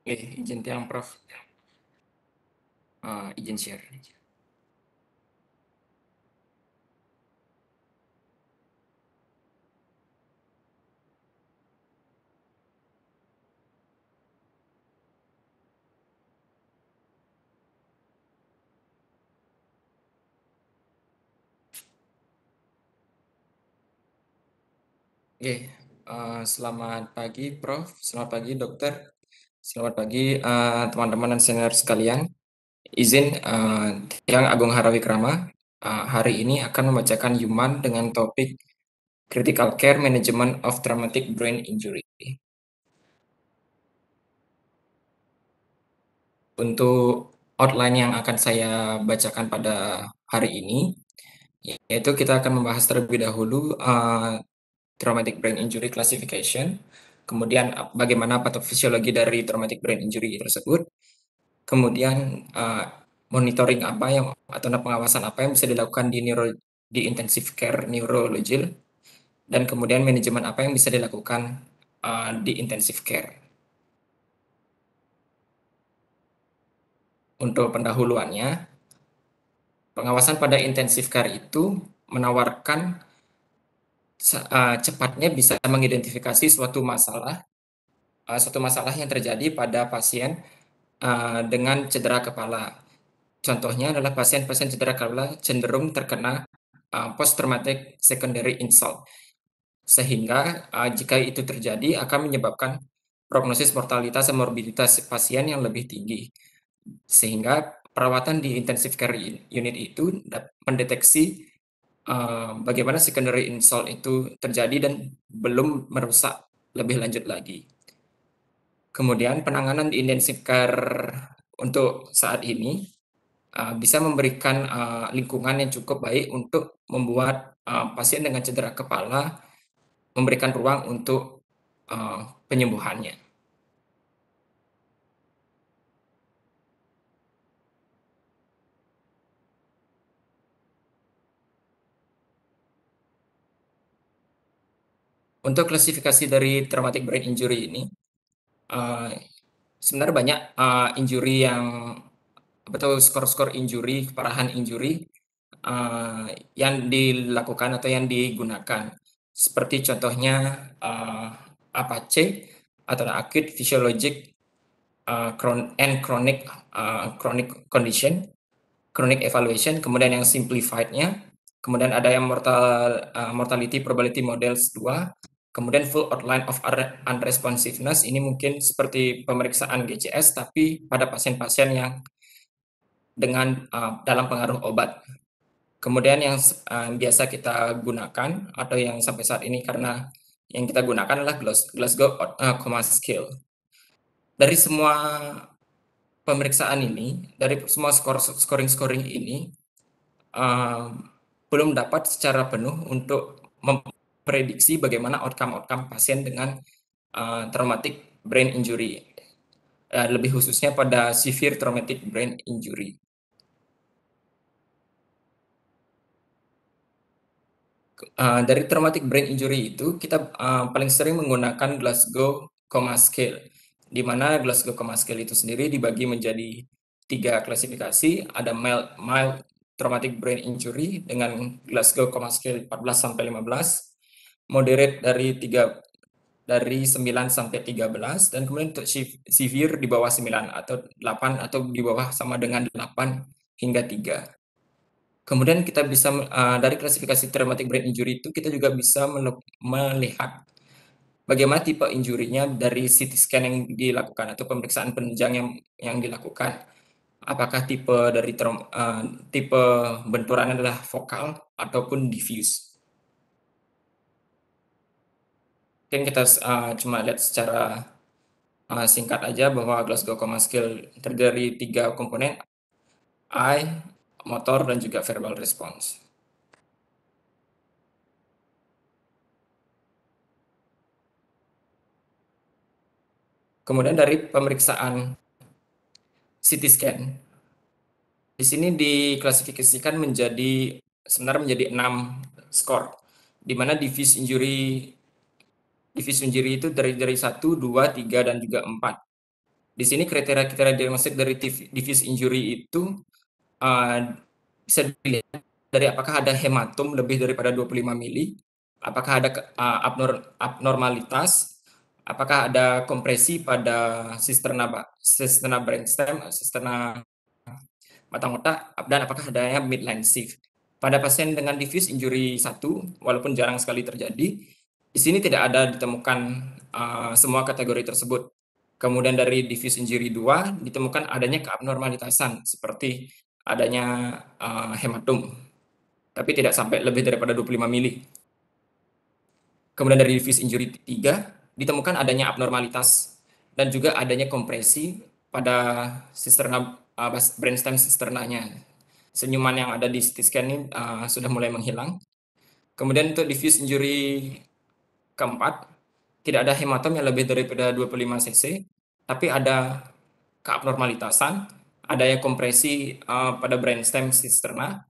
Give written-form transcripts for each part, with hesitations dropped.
Izin tiang Prof. Izin share. Selamat pagi Prof. Selamat pagi Dokter. Selamat pagi teman-teman dan senior sekalian. Izin Tiang Agung Harawikrama hari ini akan membacakan Human dengan topik Critical Care Management of Traumatic Brain Injury. Untuk outline yang akan saya bacakan pada hari ini, yaitu kita akan membahas terlebih dahulu traumatic brain injury classification, kemudian bagaimana patofisiologi dari traumatic brain injury tersebut, kemudian monitoring apa yang atau pengawasan apa yang bisa dilakukan di intensive care neurology, dan kemudian manajemen apa yang bisa dilakukan di intensive care. Untuk pendahuluannya, pengawasan pada intensive care itu menawarkan cepatnya bisa mengidentifikasi suatu masalah yang terjadi pada pasien dengan cedera kepala. Contohnya adalah pasien-pasien cedera kepala cenderung terkena post-traumatic secondary insult, sehingga jika itu terjadi akan menyebabkan prognosis mortalitas dan morbiditas pasien yang lebih tinggi, sehingga perawatan di intensive care unit itu mendeteksi bagaimana secondary insult itu terjadi dan belum merusak lebih lanjut lagi. Kemudian penanganan di intensive care untuk saat ini bisa memberikan lingkungan yang cukup baik untuk membuat pasien dengan cedera kepala memberikan ruang untuk penyembuhannya. Untuk klasifikasi dari traumatic brain injury ini, uh, sebenarnya banyak injury yang betul skor-skor injury, keparahan injury yang dilakukan atau yang digunakan. Seperti contohnya APACE atau acute physiologic and chronic condition, chronic evaluation, kemudian yang simplified-nya, kemudian ada yang mortality probability models 2, kemudian full outline of unresponsiveness, ini mungkin seperti pemeriksaan GCS tapi pada pasien-pasien yang dengan dalam pengaruh obat. Kemudian yang biasa kita gunakan atau yang sampai saat ini karena yang kita gunakan adalah Glasgow Coma Scale. Dari semua pemeriksaan ini, dari semua scoring ini, belum dapat secara penuh untuk memprediksi bagaimana outcome pasien dengan traumatic brain injury, lebih khususnya pada severe traumatic brain injury. Dari traumatic brain injury itu kita paling sering menggunakan Glasgow Coma Scale, di mana Glasgow Coma Scale itu sendiri dibagi menjadi 3 klasifikasi, ada mild traumatic brain injury dengan Glasgow Coma Scale 14 sampai 15, moderate dari 9 sampai 13, dan kemudian untuk severe di bawah 9 atau 8 atau di bawah sama dengan 8 hingga 3. Kemudian kita bisa dari klasifikasi traumatic brain injury itu kita juga bisa melihat bagaimana tipe injurinya dari CT scan yang dilakukan atau pemeriksaan penunjang yang dilakukan. Apakah tipe benturan adalah vokal ataupun diffuse. Mungkin kita cuma lihat secara singkat aja bahwa Glasgow Coma Scale terdiri 3 komponen, eye, motor, dan juga verbal response. Kemudian dari pemeriksaan CT scan, di sini diklasifikasikan sebenarnya menjadi 6 skor, di mana diffuse injury itu dari 1, 2, 3, dan juga 4. Di sini kriteria-kriteria diagnostik dari diffuse injury itu bisa dilihat dari apakah ada hematom lebih daripada 25 mili, apakah ada abnormalitas, apakah ada kompresi pada cisterna brainstem, cisterna batang otak, dan apakah adanya midline shift. Pada pasien dengan diffuse injury 1, walaupun jarang sekali terjadi, di sini tidak ada ditemukan semua kategori tersebut. Kemudian dari diffuse injury 2 ditemukan adanya keabnormalitasan seperti adanya hematom, tapi tidak sampai lebih daripada 25 mili. Kemudian dari diffuse injury 3 ditemukan adanya abnormalitas dan juga adanya kompresi pada cisterna brainstem cisternanya. Senyuman yang ada di CT scan ini sudah mulai menghilang. Kemudian untuk diffuse injury keempat, tidak ada hematom yang lebih daripada 25 cc, tapi ada keabnormalitasan, adanya kompresi pada brainstem cisterna,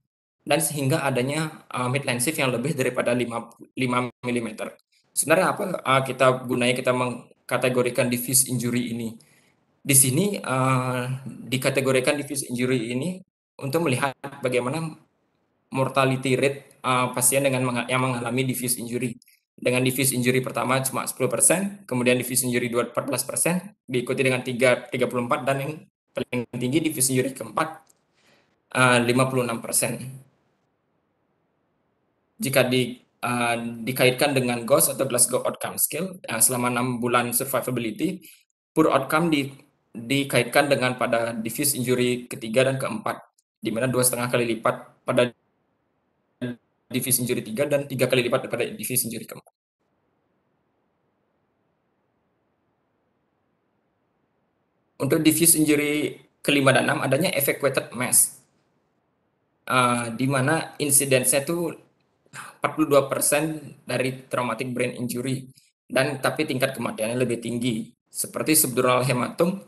dan sehingga adanya midline shift yang lebih daripada 5 mm. Sebenarnya apa kita gunanya kita mengkategorikan diffuse injury ini? Di sini dikategorikan diffuse injury ini untuk melihat bagaimana mortality rate pasien yang mengalami diffuse injury. Dengan diffuse injury pertama cuma 10%, kemudian diffuse injury 14%, diikuti dengan 34, dan yang paling tinggi diffuse injury keempat 56%. Jika dikaitkan dengan GOS atau Glasgow Outcome Scale selama 6 bulan survivability, poor outcome dikaitkan dengan pada diffuse injury ketiga dan keempat, di mana 2,5 kali lipat pada diffuse injury 3 dan 3 kali lipat daripada diffuse injury keempat. Untuk diffuse injury kelima dan 6 adanya evacuated mass, di mana insidensnya itu 42% dari traumatic brain injury, dan tapi tingkat kematiannya lebih tinggi. Seperti subdural hematom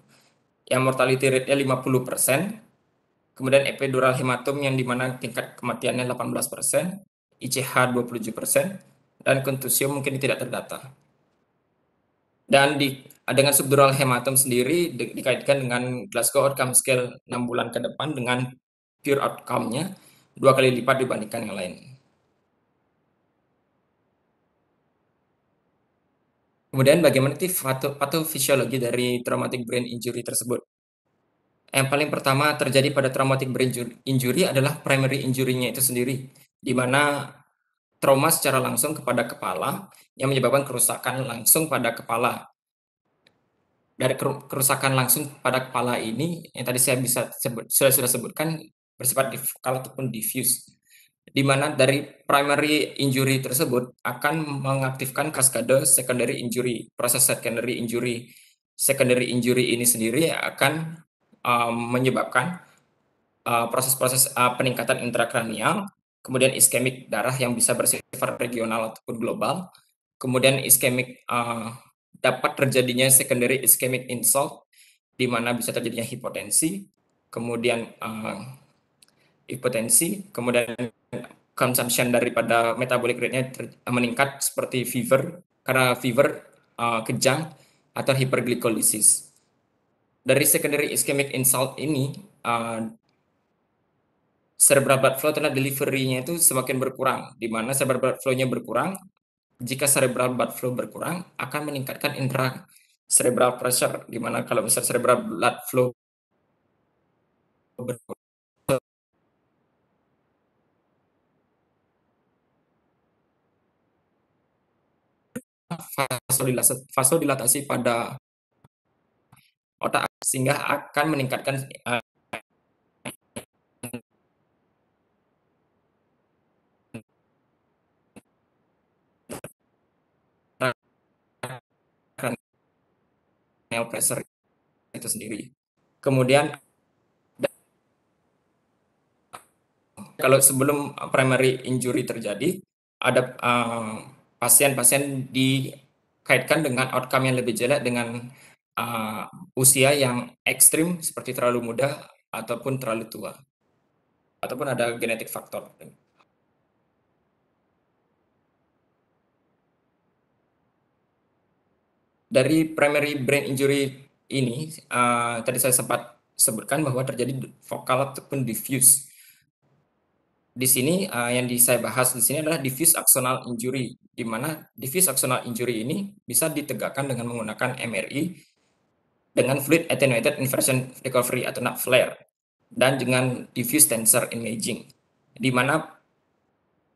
yang mortality rate-nya 50%, kemudian epidural hematom yang dimana tingkat kematiannya 18%, ICH 27%, dan kontusium mungkin tidak terdata. Dan dengan subdural hematom sendiri dikaitkan dengan Glasgow Outcome Scale 6 bulan ke depan dengan pure outcome-nya 2 kali lipat dibandingkan yang lain. Kemudian bagaimana patofisiologi dari traumatic brain injury tersebut? Yang paling pertama terjadi pada traumatic brain injury adalah primary injury-nya itu sendiri, di mana trauma secara langsung kepada kepala yang menyebabkan kerusakan langsung pada kepala. Dari kerusakan langsung pada kepala ini yang tadi saya sudah sebutkan bersifat lokal ataupun diffuse, di mana dari primary injury tersebut akan mengaktifkan kaskade secondary injury. Proses secondary injury ini sendiri akan menyebabkan proses-proses peningkatan intrakranial, kemudian iskemik darah yang bisa bersifat regional ataupun global, kemudian iskemik dapat terjadinya secondary ischemic insult, di mana bisa terjadinya hipotensi, kemudian kemudian consumption daripada metabolic rate-nya meningkat seperti fever, karena fever, kejang, atau hyperglycolysis. Dari secondary ischemic insult ini, cerebral blood flow atau delivery-nya itu semakin berkurang, di mana cerebral blood flow-nya berkurang. Jika cerebral blood flow berkurang, akan meningkatkan intracerebral pressure, di mana kalau misalnya cerebral blood flow berkurang, vasodilatasi pada otak, sehingga akan meningkatkan cranial pressure itu sendiri. Kemudian kalau sebelum primary injury terjadi, ada pasien-pasien dikaitkan dengan outcome yang lebih jelek dengan usia yang ekstrim seperti terlalu muda ataupun terlalu tua, ataupun ada genetic faktor. Dari primary brain injury ini, tadi saya sempat sebutkan bahwa terjadi vokal ataupun diffuse. Di sini, yang saya bahas di sini adalah diffuse axonal injury, di mana diffuse axonal injury ini bisa ditegakkan dengan menggunakan MRI dengan fluid attenuated inversion recovery atau FLAIR dan dengan diffuse tensor imaging, di mana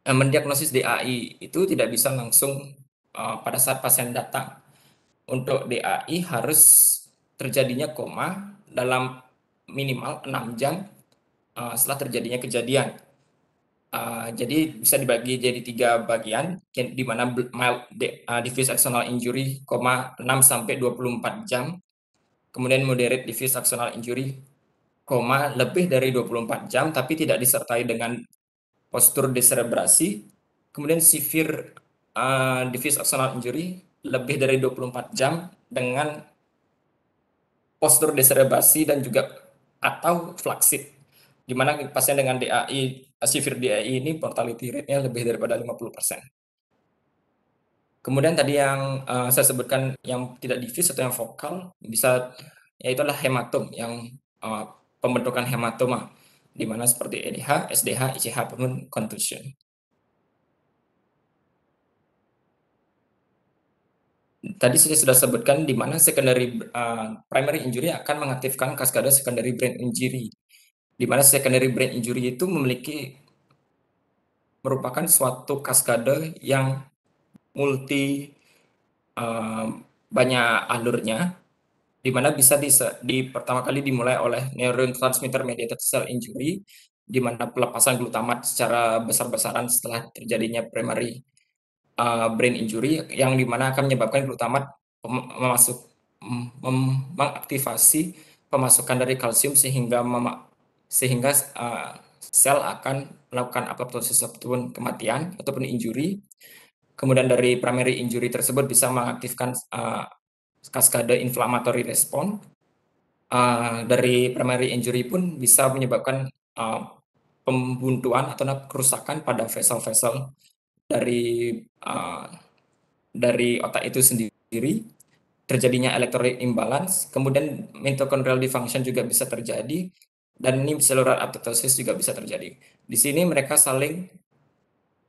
mendiagnosis DAI itu tidak bisa langsung pada saat pasien datang. Untuk DAI harus terjadinya koma dalam minimal 6 jam setelah terjadinya kejadian. Jadi bisa dibagi jadi 3 bagian, di mana mild diffuse axonal injury, 6 sampai 24 jam. Kemudian moderate diffuse axonal injury, lebih dari 24 jam tapi tidak disertai dengan postur deserebrasi. Kemudian severe diffuse axonal injury lebih dari 24 jam dengan postur deserebrasi dan juga atau flaccid, di mana pasien dengan DAI, severe DAI ini mortality rate-nya lebih daripada 50%. Kemudian tadi yang saya sebutkan yang tidak diffuse atau yang vokal bisa yaitu adalah hematom yang pembentukan hematoma di mana seperti EDH, SDH, ICH ataupun contusion. Tadi saya sudah sebutkan di mana primary injury akan mengaktifkan kaskade secondary brain injury. Di mana secondary brain injury itu merupakan suatu kaskade yang multi banyak alurnya, di mana bisa pertama kali dimulai oleh neurotransmitter mediated cell injury, di mana pelepasan glutamat secara besar-besaran setelah terjadinya primary brain injury, yang dimana akan menyebabkan glutamat mengaktifasi pemasukan dari kalsium sehingga sel akan melakukan apoptosis ataupun kematian ataupun injury. Kemudian dari primary injury tersebut bisa mengaktifkan kaskade inflammatory response. Dari primary injury pun bisa menyebabkan pembuntuan atau kerusakan pada vessel-vessel dari otak itu sendiri, terjadinya electrolyte imbalance, kemudian mitochondrial dysfunction juga bisa terjadi, dan ini cellular apoptosis juga bisa terjadi. Di sini mereka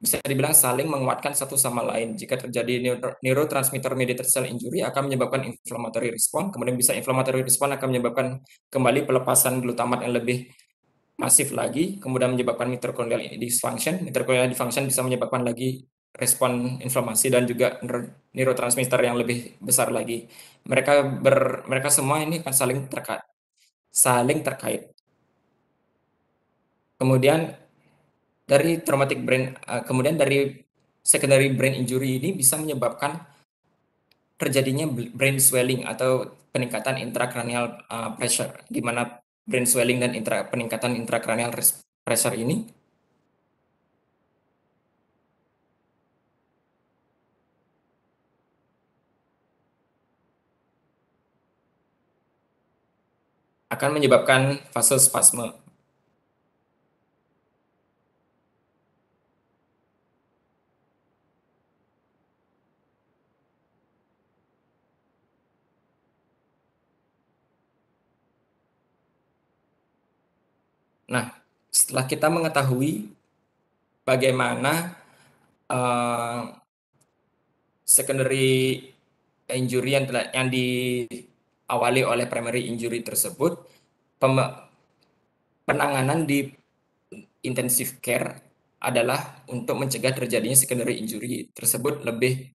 bisa dibilang saling menguatkan satu sama lain. Jika terjadi neurotransmitter mediated cell injury akan menyebabkan inflammatory response, kemudian bisa inflammatory response akan menyebabkan kembali pelepasan glutamat yang lebih masif lagi, kemudian menyebabkan mitochondrial dysfunction. Mitochondrial dysfunction bisa menyebabkan lagi respon inflamasi dan juga neurotransmitter yang lebih besar lagi. Mereka semua ini akan saling terkait. Kemudian dari secondary brain injury ini bisa menyebabkan terjadinya brain swelling atau peningkatan intracranial pressure, di mana brain swelling dan peningkatan intracranial pressure ini akan menyebabkan vasospasme. Nah, setelah kita mengetahui bagaimana secondary injury yang diawali oleh primary injury tersebut, penanganan di intensive care adalah untuk mencegah terjadinya secondary injury tersebut lebih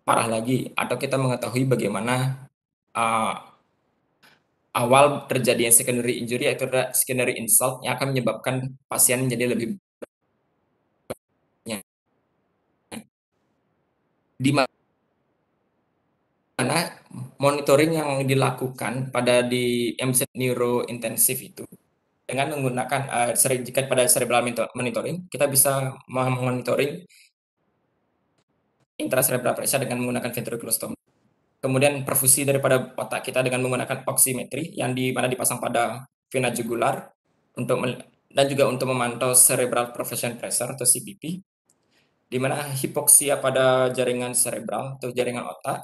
parah lagi, atau kita mengetahui bagaimana awal terjadinya secondary injury yaitu secondary insult yang akan menyebabkan pasien menjadi lebih banyak. Di mana monitoring yang dilakukan di MZ neurointensif itu dengan menggunakan jika pada cerebral monitoring kita bisa memonitoring intracerebral pressure dengan menggunakan ventriculostomy. Kemudian perfusi daripada otak kita dengan menggunakan oximetry yang di mana dipasang pada vena jugular dan juga untuk memantau cerebral perfusion pressure atau CPP, di mana hipoksia pada jaringan cerebral atau jaringan otak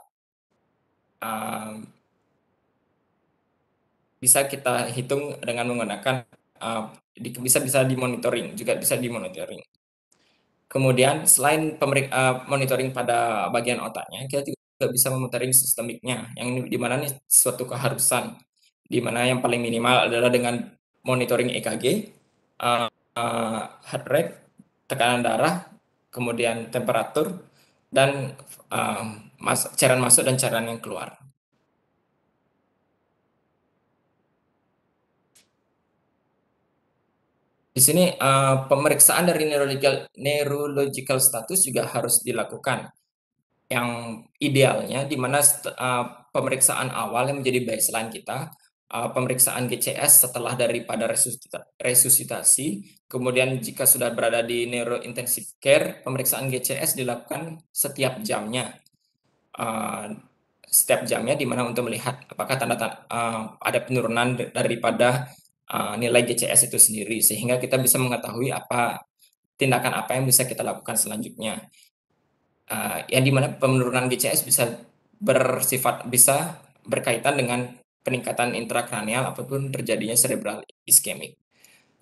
bisa kita hitung dengan menggunakan, bisa bisa dimonitoring, juga bisa dimonitoring. Kemudian selain monitoring pada bagian otaknya, kita juga bisa monitoring sistemiknya, yang di mana nih suatu keharusan, di mana yang paling minimal adalah dengan monitoring EKG, eee, heart rate, tekanan darah, kemudian temperatur, dan, cairan masuk dan cairan yang keluar. Di sini, pemeriksaan dari neurological status juga harus dilakukan. Yang idealnya di mana pemeriksaan awal yang menjadi baseline kita, pemeriksaan GCS setelah daripada resusitasi, kemudian jika sudah berada di neuro intensive care, pemeriksaan GCS dilakukan eee, setiap jamnya di mana untuk melihat apakah ada penurunan daripada, nilai GCS itu sendiri, sehingga kita bisa mengetahui tindakan apa yang bisa kita lakukan selanjutnya. Yang di mana penurunan GCS bisa berkaitan dengan peningkatan intrakranial ataupun terjadinya cerebral ischemic.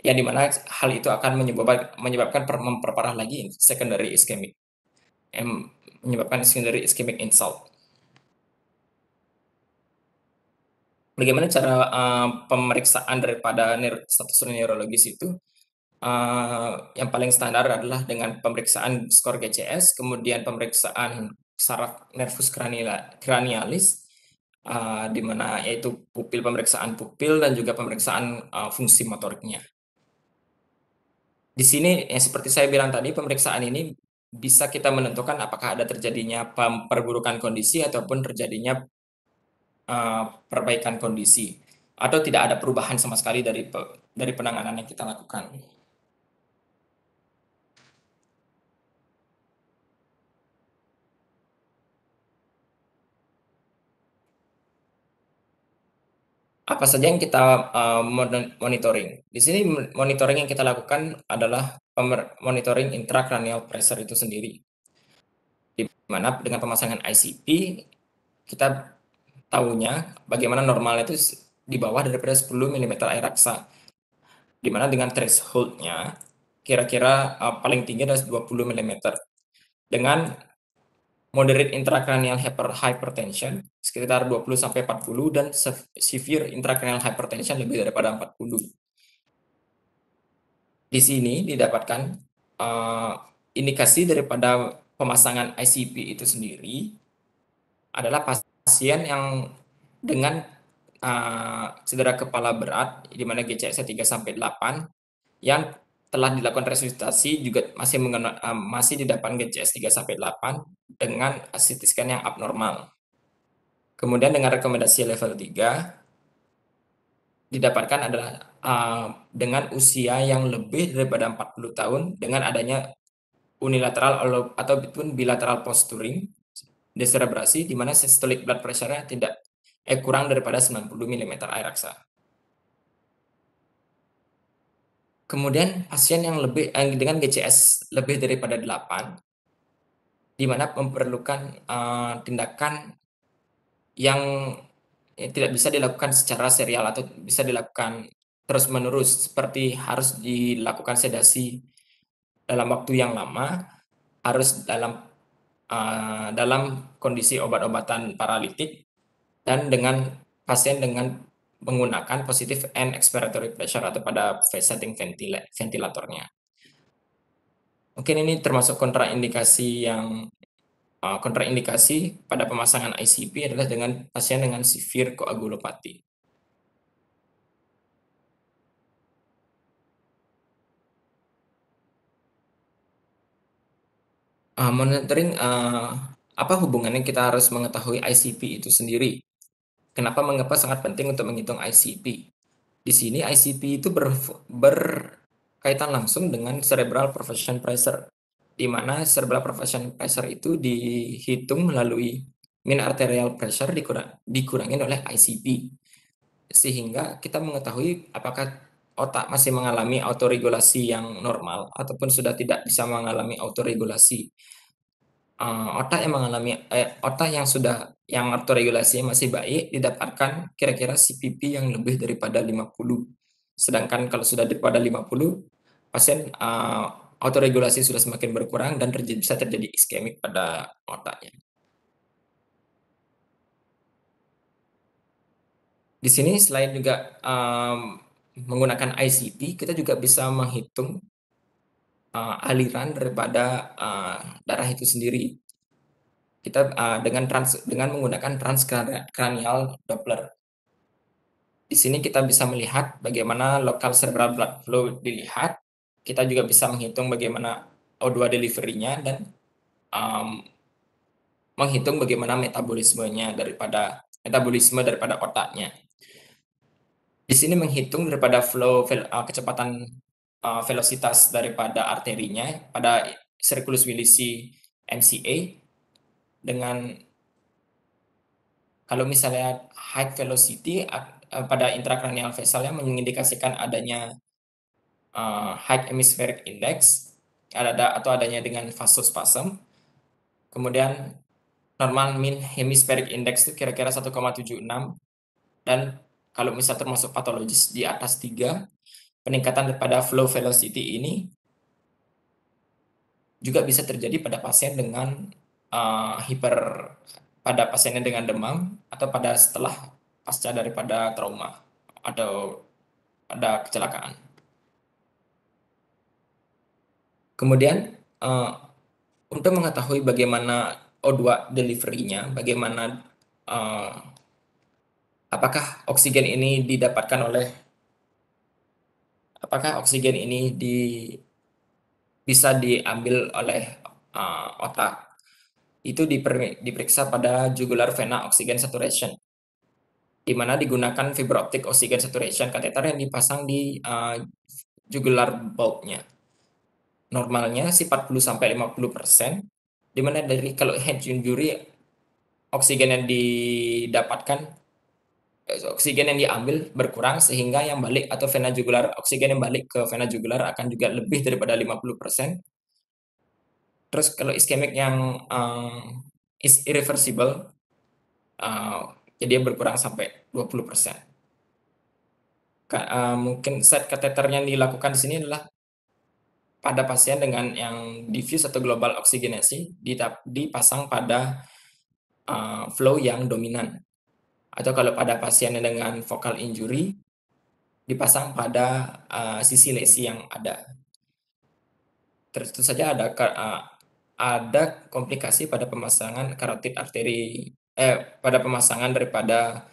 Yang di mana hal itu akan menyebabkan memperparah lagi secondary ischemic, menyebabkan secondary ischemic insult. Bagaimana cara, pemeriksaan daripada status neurologis itu? Yang paling standar adalah dengan pemeriksaan skor GCS, kemudian pemeriksaan saraf nervus cranialis, di mana yaitu pemeriksaan pupil dan juga pemeriksaan, fungsi motoriknya. Di sini seperti saya bilang tadi, pemeriksaan ini bisa kita menentukan apakah ada terjadinya perburukan kondisi ataupun terjadinya, perbaikan kondisi, atau tidak ada perubahan sama sekali dari penanganan yang kita lakukan. Apa saja yang kita, monitoring. Di sini monitoring yang kita lakukan adalah monitoring intracranial pressure itu sendiri, di mana dengan pemasangan ICP kita tahunya bagaimana normalnya itu di bawah daripada 10 milimeter air raksa, di mana dengan threshold-nya kira-kira, paling tinggi adalah 20 milimeter. Dengan moderate intracranial hypertension sekitar 20 sampai 40 dan severe intracranial hypertension lebih daripada 40. Di sini didapatkan, eee, indikasi daripada pemasangan ICP itu sendiri adalah pasien yang dengan, cedera kepala berat, di mana GCS-nya 3 sampai 8, yang telah dilakukan resusitasi juga masih didapatkan GCS 3 sampai 8 dengan CT scan yang abnormal. Kemudian dengan rekomendasi level 3 didapatkan adalah, dengan usia yang lebih daripada 40 tahun dengan adanya unilateral ataupun bilateral posturing, descerebrasi, di mana systolic blood pressure-nya kurang daripada 90 milimeter air raksa. Kemudian pasien yang dengan GCS lebih daripada 8, di mana memerlukan, tindakan yang tidak bisa dilakukan secara serial atau bisa dilakukan terus-menerus, seperti harus dilakukan sedasi dalam waktu yang lama, harus dalam kondisi obat-obatan paralitik, dan dengan pasien dengan menggunakan positive and expiratory pressure atau pada phase setting ventilatornya. Mungkin ini termasuk kontraindikasi pada pemasangan ICP adalah dengan pasien dengan severe koagulopati. Monitoring, apa hubungannya kita harus mengetahui ICP itu sendiri? Mengapa sangat penting untuk menghitung ICP? Di sini ICP itu berkaitan langsung dengan cerebral perfusion pressure, di mana cerebral perfusion pressure itu dihitung melalui mean arterial pressure dikurangin oleh ICP. Sehingga kita mengetahui apakah otak masih mengalami autoregulasi yang normal ataupun sudah tidak bisa mengalami autoregulasi. Otak yang otak yang sudah yang autoregulasinya masih baik didapatkan kira-kira CPP yang lebih daripada 50. Sedangkan kalau sudah daripada 50, pasien, autoregulasi sudah semakin berkurang dan bisa terjadi iskemik pada otaknya. Di sini selain juga, menggunakan ICP, kita juga bisa menghitung, aliran daripada, darah itu sendiri. Kita, dengan menggunakan transkranial Doppler. Di sini kita bisa melihat bagaimana lokal cerebral blood flow dilihat. Kita juga bisa menghitung bagaimana O2 delivery-nya dan, mmm, menghitung bagaimana metabolisme daripada otaknya. Di sini menghitung daripada kecepatan, velositas daripada arterinya pada Circulus Willisi MCA dengan kalau misalnya high velocity pada intracranial vessel yang mengindikasikan adanya high hemispheric index atau adanya dengan vasospasm. Kemudian normal mean hemispheric index itu kira-kira 1,76 dan kalau misal termasuk patologis di atas 3, peningkatan daripada flow velocity ini juga bisa terjadi pada pasien dengan uh, hiper pada pasiennya dengan demam atau pada setelah pasca daripada trauma atau ada kecelakaan. Kemudian untuk mengetahui bagaimana O2 delivery-nya, bagaimana uh, apakah oksigen ini didapatkan oleh apakah oksigen ini bisa diambil oleh otak. Itu diperiksa pada jugular vena oxygen saturation, di mana digunakan fiber optic oxygen saturation catheter yang dipasang di jugular bulb-nya. Normalnya sih 40-50%, di mana dari kalau head injury oksigen yang didapatkan oksigen yang diambil berkurang sehingga yang balik atau vena jugular oksigen yang balik ke vena jugular akan juga lebih daripada 50%. Terus kalau iskemik yang is irreversible, jadi dia berkurang sampai 20%. Mungkin set kateter yang dilakukan di sini adalah pada pasien dengan yang diffuse atau global oksigenasi dipasang pada flow yang dominan. Atau kalau pada pasien dengan focal injury dipasang pada sisi lesi yang ada. Tentu saja ada komplikasi pada pemasangan karotid arteri pada pemasangan daripada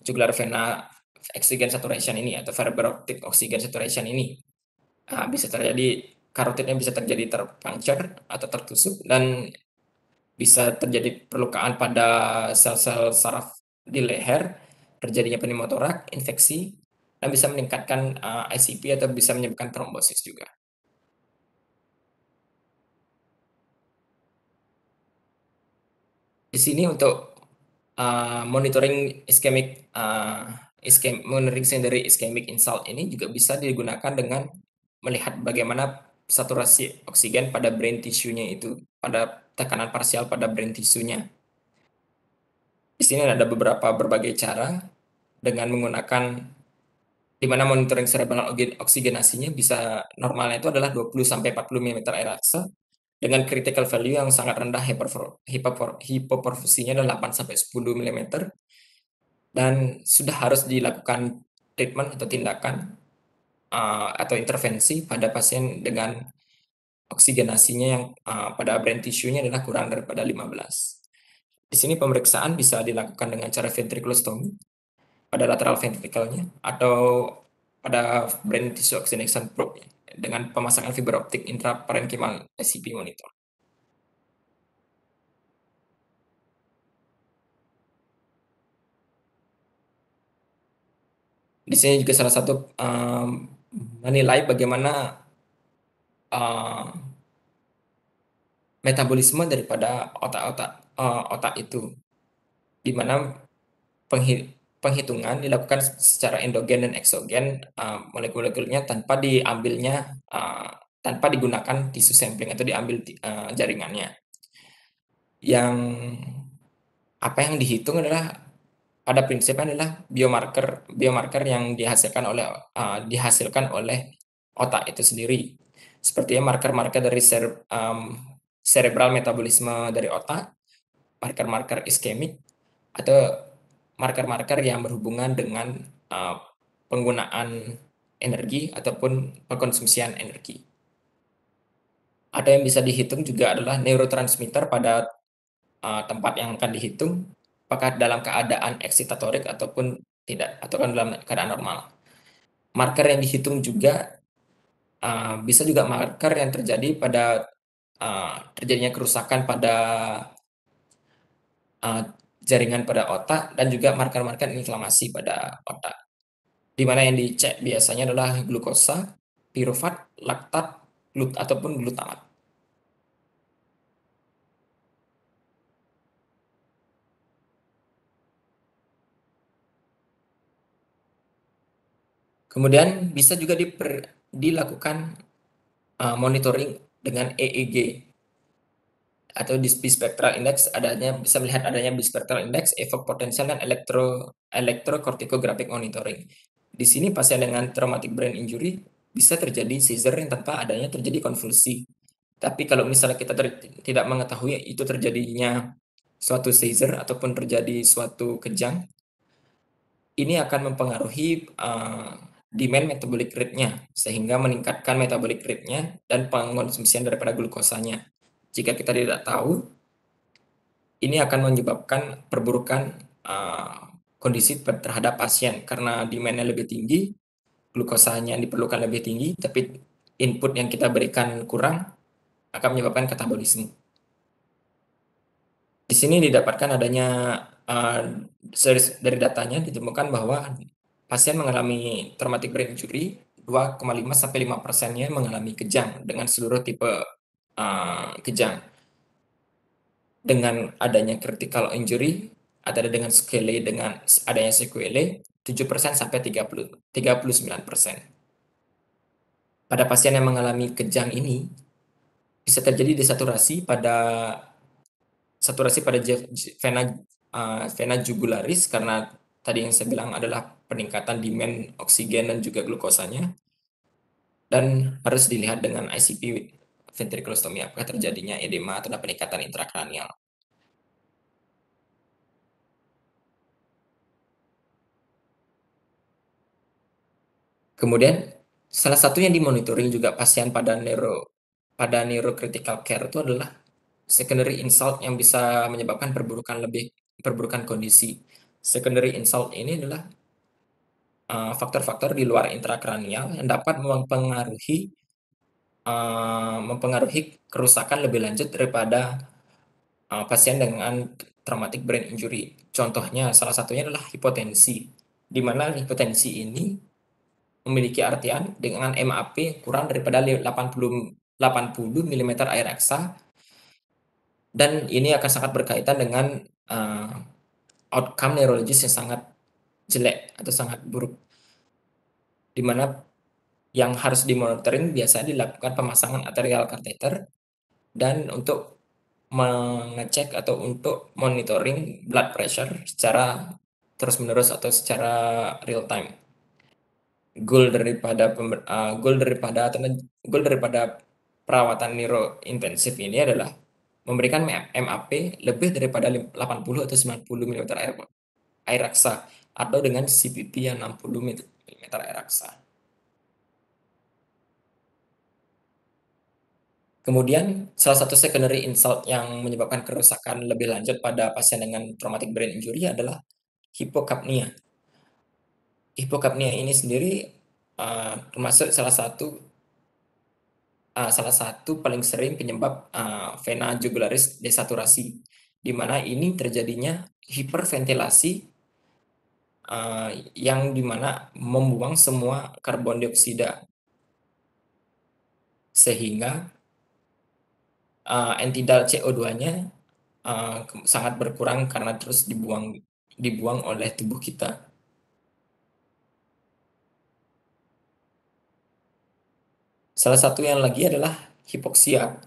jugular vena oxygen saturation ini atau fiber optic oxygen saturation ini. Bisa terjadi karotidnya bisa terjadi terpuncture atau tertusuk dan bisa terjadi perlukaan pada sel-sel saraf di leher, terjadinya pneumotorak, infeksi, dan bisa meningkatkan ICP atau bisa menyebabkan trombosis juga. Di sini untuk monitoring monitoring secondary ischemic insult ini juga bisa digunakan dengan melihat bagaimana saturasi oksigen pada brain tissue-nya itu, pada tekanan parsial pada brain tissue-nya. Di sini ada berbagai cara dengan menggunakan di mana monitoring cerebral oksigenasinya bisa normalnya itu adalah 20 sampai 40 mm air aksa dengan critical value yang sangat rendah hipoperfusinya adalah 8 sampai 10 mm dan sudah harus dilakukan treatment atau tindakan atau intervensi pada pasien dengan oksigenasinya yang pada brain tissue-nya adalah kurang daripada 15. Di sini pemeriksaan bisa dilakukan dengan cara ventriculostomy pada lateral ventricle-nya atau pada brain tissue oxygenation probe dengan pemasangan fiber optik intraparenchymal SCP monitor. Di sini juga salah satu menilai bagaimana metabolisme daripada otak itu, di mana penghitungan dilakukan secara endogen dan eksogen molekul-molekulnya tanpa digunakan tisu sampling atau diambil jaringannya. yang yang dihitung adalah pada prinsipnya adalah biomarker biomarker yang dihasilkan oleh otak itu sendiri. Sepertinya marker-marker dari cerebral metabolisme dari otak, marker-marker iskemik, atau marker-marker yang berhubungan dengan, eee, penggunaan energi ataupun pengkonsumsian energi. Ada yang bisa dihitung juga adalah neurotransmitter pada, tempat yang akan dihitung, apakah dalam keadaan eksitatorik ataupun tidak, atau kan dalam keadaan normal. Marker yang dihitung juga, bisa juga marker yang terjadi pada, terjadinya kerusakan pada, eee, jaringan pada otak dan juga marker-marker inflamasi pada otak. Di mana yang dicek biasanya adalah glukosa, pirufat, laktat, ataupun glutamat. Kemudian bisa juga dilakukan, monitoring dengan EEG atau Bispectral Index, bisa melihat adanya Bispectral Index, evok potensial, dan electrocorticographic monitoring. Di sini pasien dengan traumatic brain injury bisa terjadi seizure yang tanpa adanya terjadi konvulsi. Tapi kalau misalnya kita tidak mengetahui itu terjadinya suatu seizure ataupun terjadi suatu kejang, ini akan mempengaruhi, demand metabolic rate-nya, sehingga meningkatkan metabolic rate-nya dan pengonsumsian daripada glukosanya. Jika kita tidak tahu, ini akan menyebabkan perburukan, kondisi terhadap pasien karena demand-nya lebih tinggi, glukosanya yang diperlukan lebih tinggi, tapi input yang kita berikan kurang, akan menyebabkan katabolisme. Di sini didapatkan adanya, dari datanya ditemukan bahwa pasien mengalami traumatic brain injury, 2,5-5%-nya mengalami kejang dengan seluruh tipe, kejang. Dengan adanya critical injury, dengan adanya sequelae 7% sampai 39%. Pada pasien yang mengalami kejang ini, bisa terjadi desaturasi pada vena jugularis karena tadi yang saya bilang adalah peningkatan demand oksigen dan juga glukosanya, dan harus dilihat dengan ICP ventriculostomy apakah terjadinya edema atau peningkatan intrakranial. Kemudian salah satu yang dimonitoring juga pasien pada neurocritical care itu adalah secondary insult yang bisa menyebabkan perburukan kondisi. Secondary insult ini adalah, faktor-faktor di luar intrakranial yang dapat mempengaruhi kerusakan lebih lanjut daripada, pasien dengan traumatic brain injury. Contohnya salah satunya adalah hipotensi, di mana hipotensi ini memiliki artian dengan MAP kurang daripada 80 milimeter air aksa, dan ini akan sangat berkaitan dengan, eee, outcome neurologis yang sangat jelek atau sangat buruk, di mana yang harus dimonitoring biasanya dilakukan pemasangan arterial kateter dan untuk mengecek atau untuk monitoring blood pressure secara terus-menerus atau secara real time. Goal daripada perawatan neurointensif ini adalah memberikan MAP lebih daripada 80 atau 90 milimeter air raksa, atau dengan CPP yang 60 milimeter air raksa. Kemudian salah satu secondary insult yang menyebabkan kerusakan lebih lanjut pada pasien dengan traumatic brain injury adalah hipokapnia. Hipokapnia ini sendiri, termasuk salah satu paling sering penyebab, vena jugularis desaturasi, di mana ini terjadinya hiperventilasi, yang di mana membuang semua karbon dioksida, sehingga, entidal CO2-nya, sangat berkurang karena terus dibuang oleh tubuh kita. Salah satu yang lagi adalah hipoksia.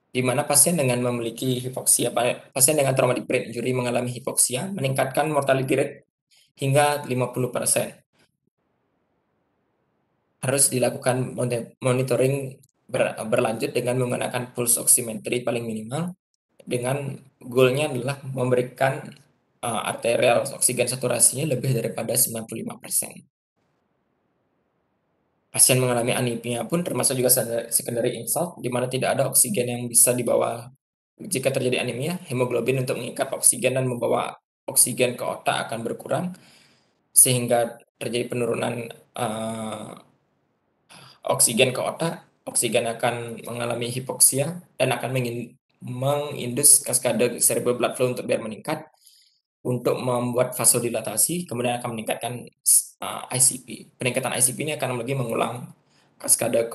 di mana pasien dengan memiliki hipoksia, pasien dengan traumatic brain injury mengalami hipoksia meningkatkan mortality rate hingga 50%. Harus dilakukan monitoring berlanjut dengan menggunakan pulse oximetry paling minimal dengan goalnya adalah memberikan arterial oksigen saturasinya lebih daripada 95%. Pasien mengalami anemia pun termasuk juga secondary insult, di mana tidak ada oksigen yang bisa dibawa. Jika terjadi anemia, hemoglobin untuk mengikat oksigen dan membawa oksigen ke otak akan berkurang, sehingga terjadi penurunan oksigen ke otak, oksigen akan mengalami hipoksia dan akan mengindus kaskade cerebral blood flow untuk biar meningkat, untuk membuat vasodilatasi, kemudian akan meningkatkan ICP. Peningkatan ICP ini akan lagi mengulang kaskade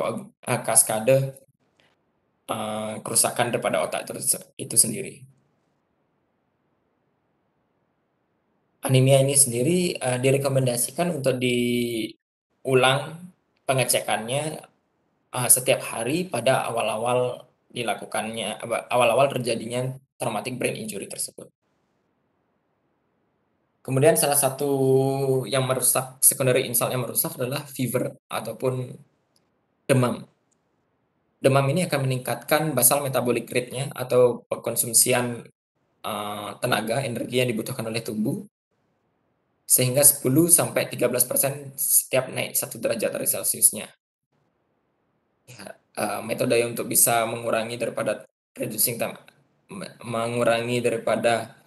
kerusakan daripada otak itu sendiri. Anemia ini sendiri direkomendasikan untuk diulang pengecekannya setiap hari pada awal-awal terjadinya traumatic brain injury tersebut. Kemudian salah satu yang merusak, secondary insult yang merusak adalah fever ataupun demam. Demam ini akan meningkatkan basal metabolic rate-nya atau pengkonsumsian tenaga, energi yang dibutuhkan oleh tubuh, sehingga 10 sampai 13% setiap naik 1 derajat dari Celciusnya. Ya, metode untuk bisa mengurangi daripada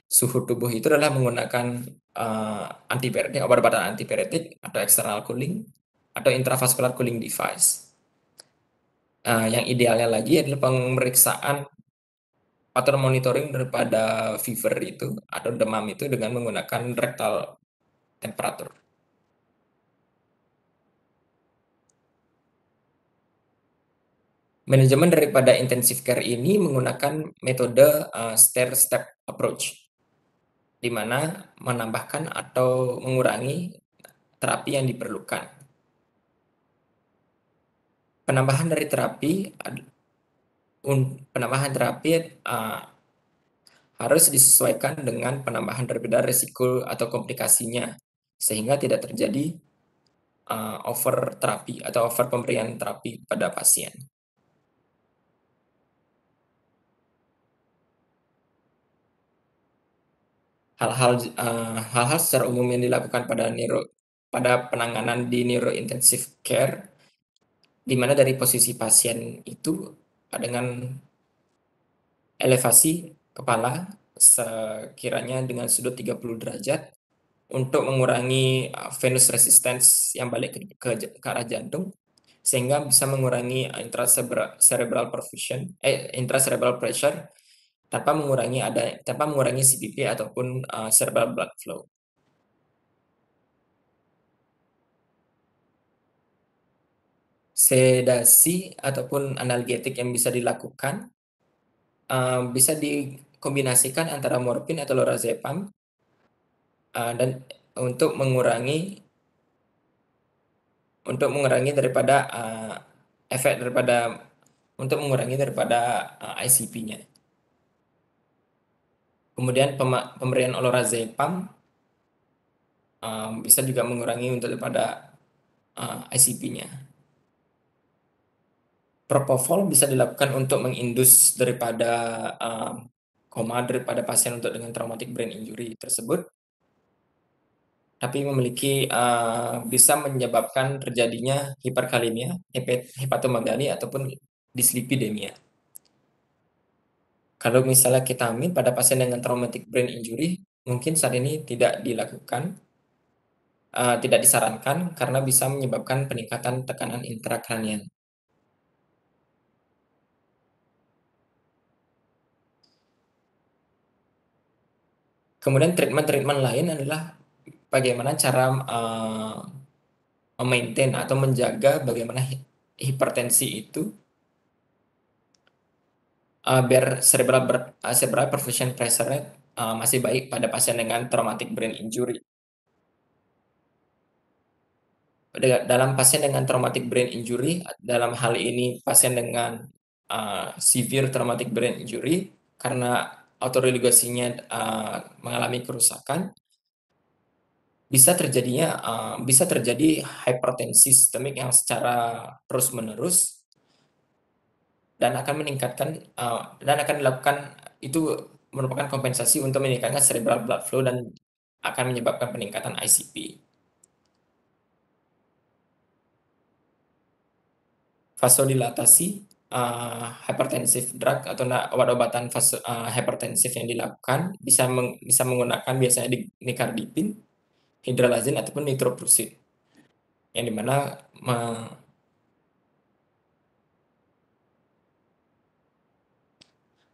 suhu tubuh itu adalah menggunakan antipyretik, obat-obatan antipyretik atau external cooling atau intravascular cooling device. Yang idealnya lagi adalah pemeriksaan atau monitoring daripada fever itu atau demam itu dengan menggunakan rectal temperature. Manajemen daripada intensive care ini menggunakan metode stair step approach, di mana menambahkan atau mengurangi terapi yang diperlukan. Penambahan dari terapi penambahan terapi harus disesuaikan dengan penambahan daripada resiko atau komplikasinya, sehingga tidak terjadi over terapi atau over pemberian terapi pada pasien. Hal-hal secara umum yang dilakukan pada penanganan di neurointensive care, di mana dari posisi pasien itu dengan elevasi kepala sekiranya dengan sudut 30 derajat untuk mengurangi venous resistance yang balik ke arah jantung, sehingga bisa mengurangi intracerebral pressure tanpa mengurangi CPP ataupun cerebral blood flow. Sedasi ataupun analgetik yang bisa dilakukan bisa dikombinasikan antara morfin atau lorazepam dan untuk mengurangi daripada efek daripada ICP-nya. Kemudian pemberian lorazepam bisa juga mengurangi daripada ICP-nya. Propofol bisa dilakukan untuk mengindus daripada koma daripada pasien dengan traumatic brain injury tersebut, tapi bisa menyebabkan terjadinya hiperkalemia, hepatomegali ataupun dislipidemia. Kalau misalnya ketamin pada pasien dengan traumatic brain injury, mungkin saat ini tidak disarankan karena bisa menyebabkan peningkatan tekanan intrakranial. Kemudian treatment lain adalah bagaimana cara memaintain atau menjaga bagaimana hipertensi itu biar cerebral perfusion pressure masih baik pada pasien dengan traumatic brain injury. Dalam pasien dengan traumatic brain injury, dalam hal ini pasien dengan severe traumatic brain injury karena autoregulasinya mengalami kerusakan, bisa terjadi hipertensi sistemik yang secara terus-menerus dan akan dilakukan itu merupakan kompensasi untuk meningkatkan cerebral blood flow dan akan menyebabkan peningkatan ICP. Vasodilatasi, hypertensive drug atau obat-obatan hipertensif yang dilakukan bisa menggunakan biasanya nicardipine, hydralazine ataupun nitroprusid, yang dimana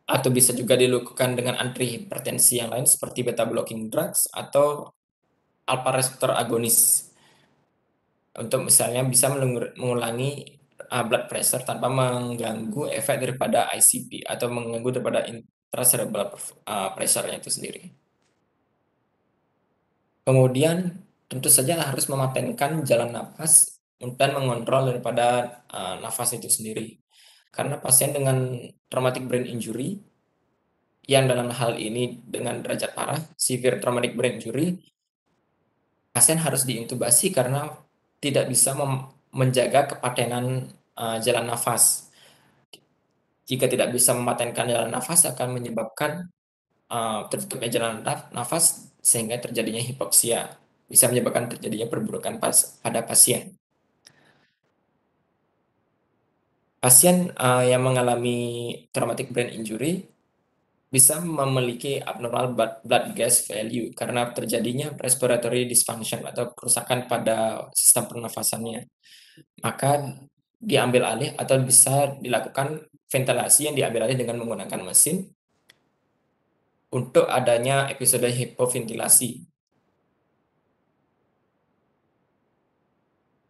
atau bisa juga dilakukan dengan antihipertensi yang lain seperti beta blocking drugs atau alpha receptor agonis untuk misalnya bisa mengulangi blood pressure tanpa mengganggu efek daripada ICP atau mengganggu daripada intracerebral pressure-nya itu sendiri. Kemudian tentu saja harus mematenkan jalan nafas dan mengontrol daripada nafas itu sendiri. Karena pasien dengan traumatic brain injury yang dalam hal ini dengan derajat parah, severe traumatic brain injury, pasien harus diintubasi karena tidak bisa menjaga kepatenan jalan nafas. Jika tidak bisa mematenkan jalan nafas akan menyebabkan tertutupnya jalan nafas sehingga terjadinya hipoksia. Bisa menyebabkan terjadinya perburukan pada pasien. Pasien yang mengalami traumatic brain injury bisa memiliki abnormal blood gas value karena terjadinya respiratory dysfunction atau kerusakan pada sistem pernafasannya. Maka diambil alih atau bisa dilakukan ventilasi yang diambil alih dengan menggunakan mesin untuk adanya episode hipoventilasi.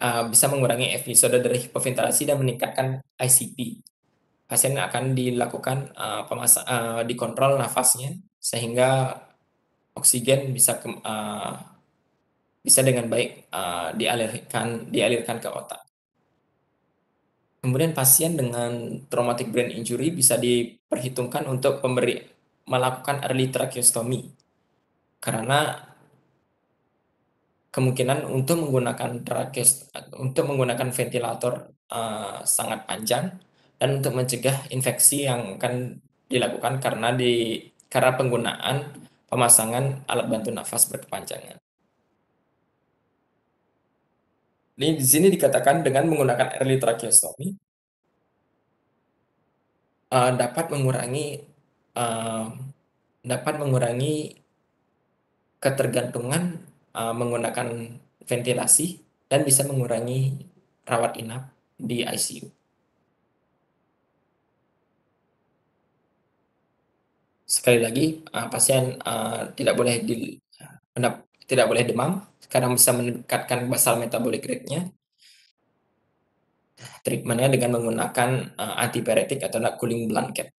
Bisa mengurangi episode dari hipoventilasi dan meningkatkan ICP. Pasien akan dilakukan dikontrol nafasnya sehingga oksigen bisa dengan baik dialirkan ke otak. Kemudian pasien dengan traumatic brain injury bisa diperhitungkan untuk melakukan early tracheostomy karena kemungkinan untuk menggunakan ventilator sangat panjang dan untuk mencegah infeksi yang akan dilakukan karena penggunaan pemasangan alat bantu nafas berkepanjangan. Ini di sini dikatakan dengan menggunakan early tracheostomy dapat mengurangi ketergantungan menggunakan ventilasi dan bisa mengurangi rawat inap di ICU. Sekali lagi, pasien tidak boleh demam karena bisa meningkatkan basal metabolic rate-nya. Treatment-nya dengan menggunakan antipiretik atau cooling blanket.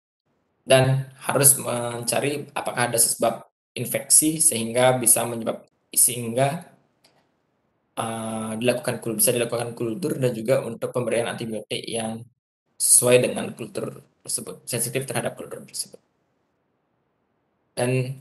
Dan harus mencari apakah ada sebab infeksi sehingga bisa bisa dilakukan kultur dan juga untuk pemberian antibiotik yang sesuai dengan kultur tersebut, sensitif terhadap kultur tersebut. Dan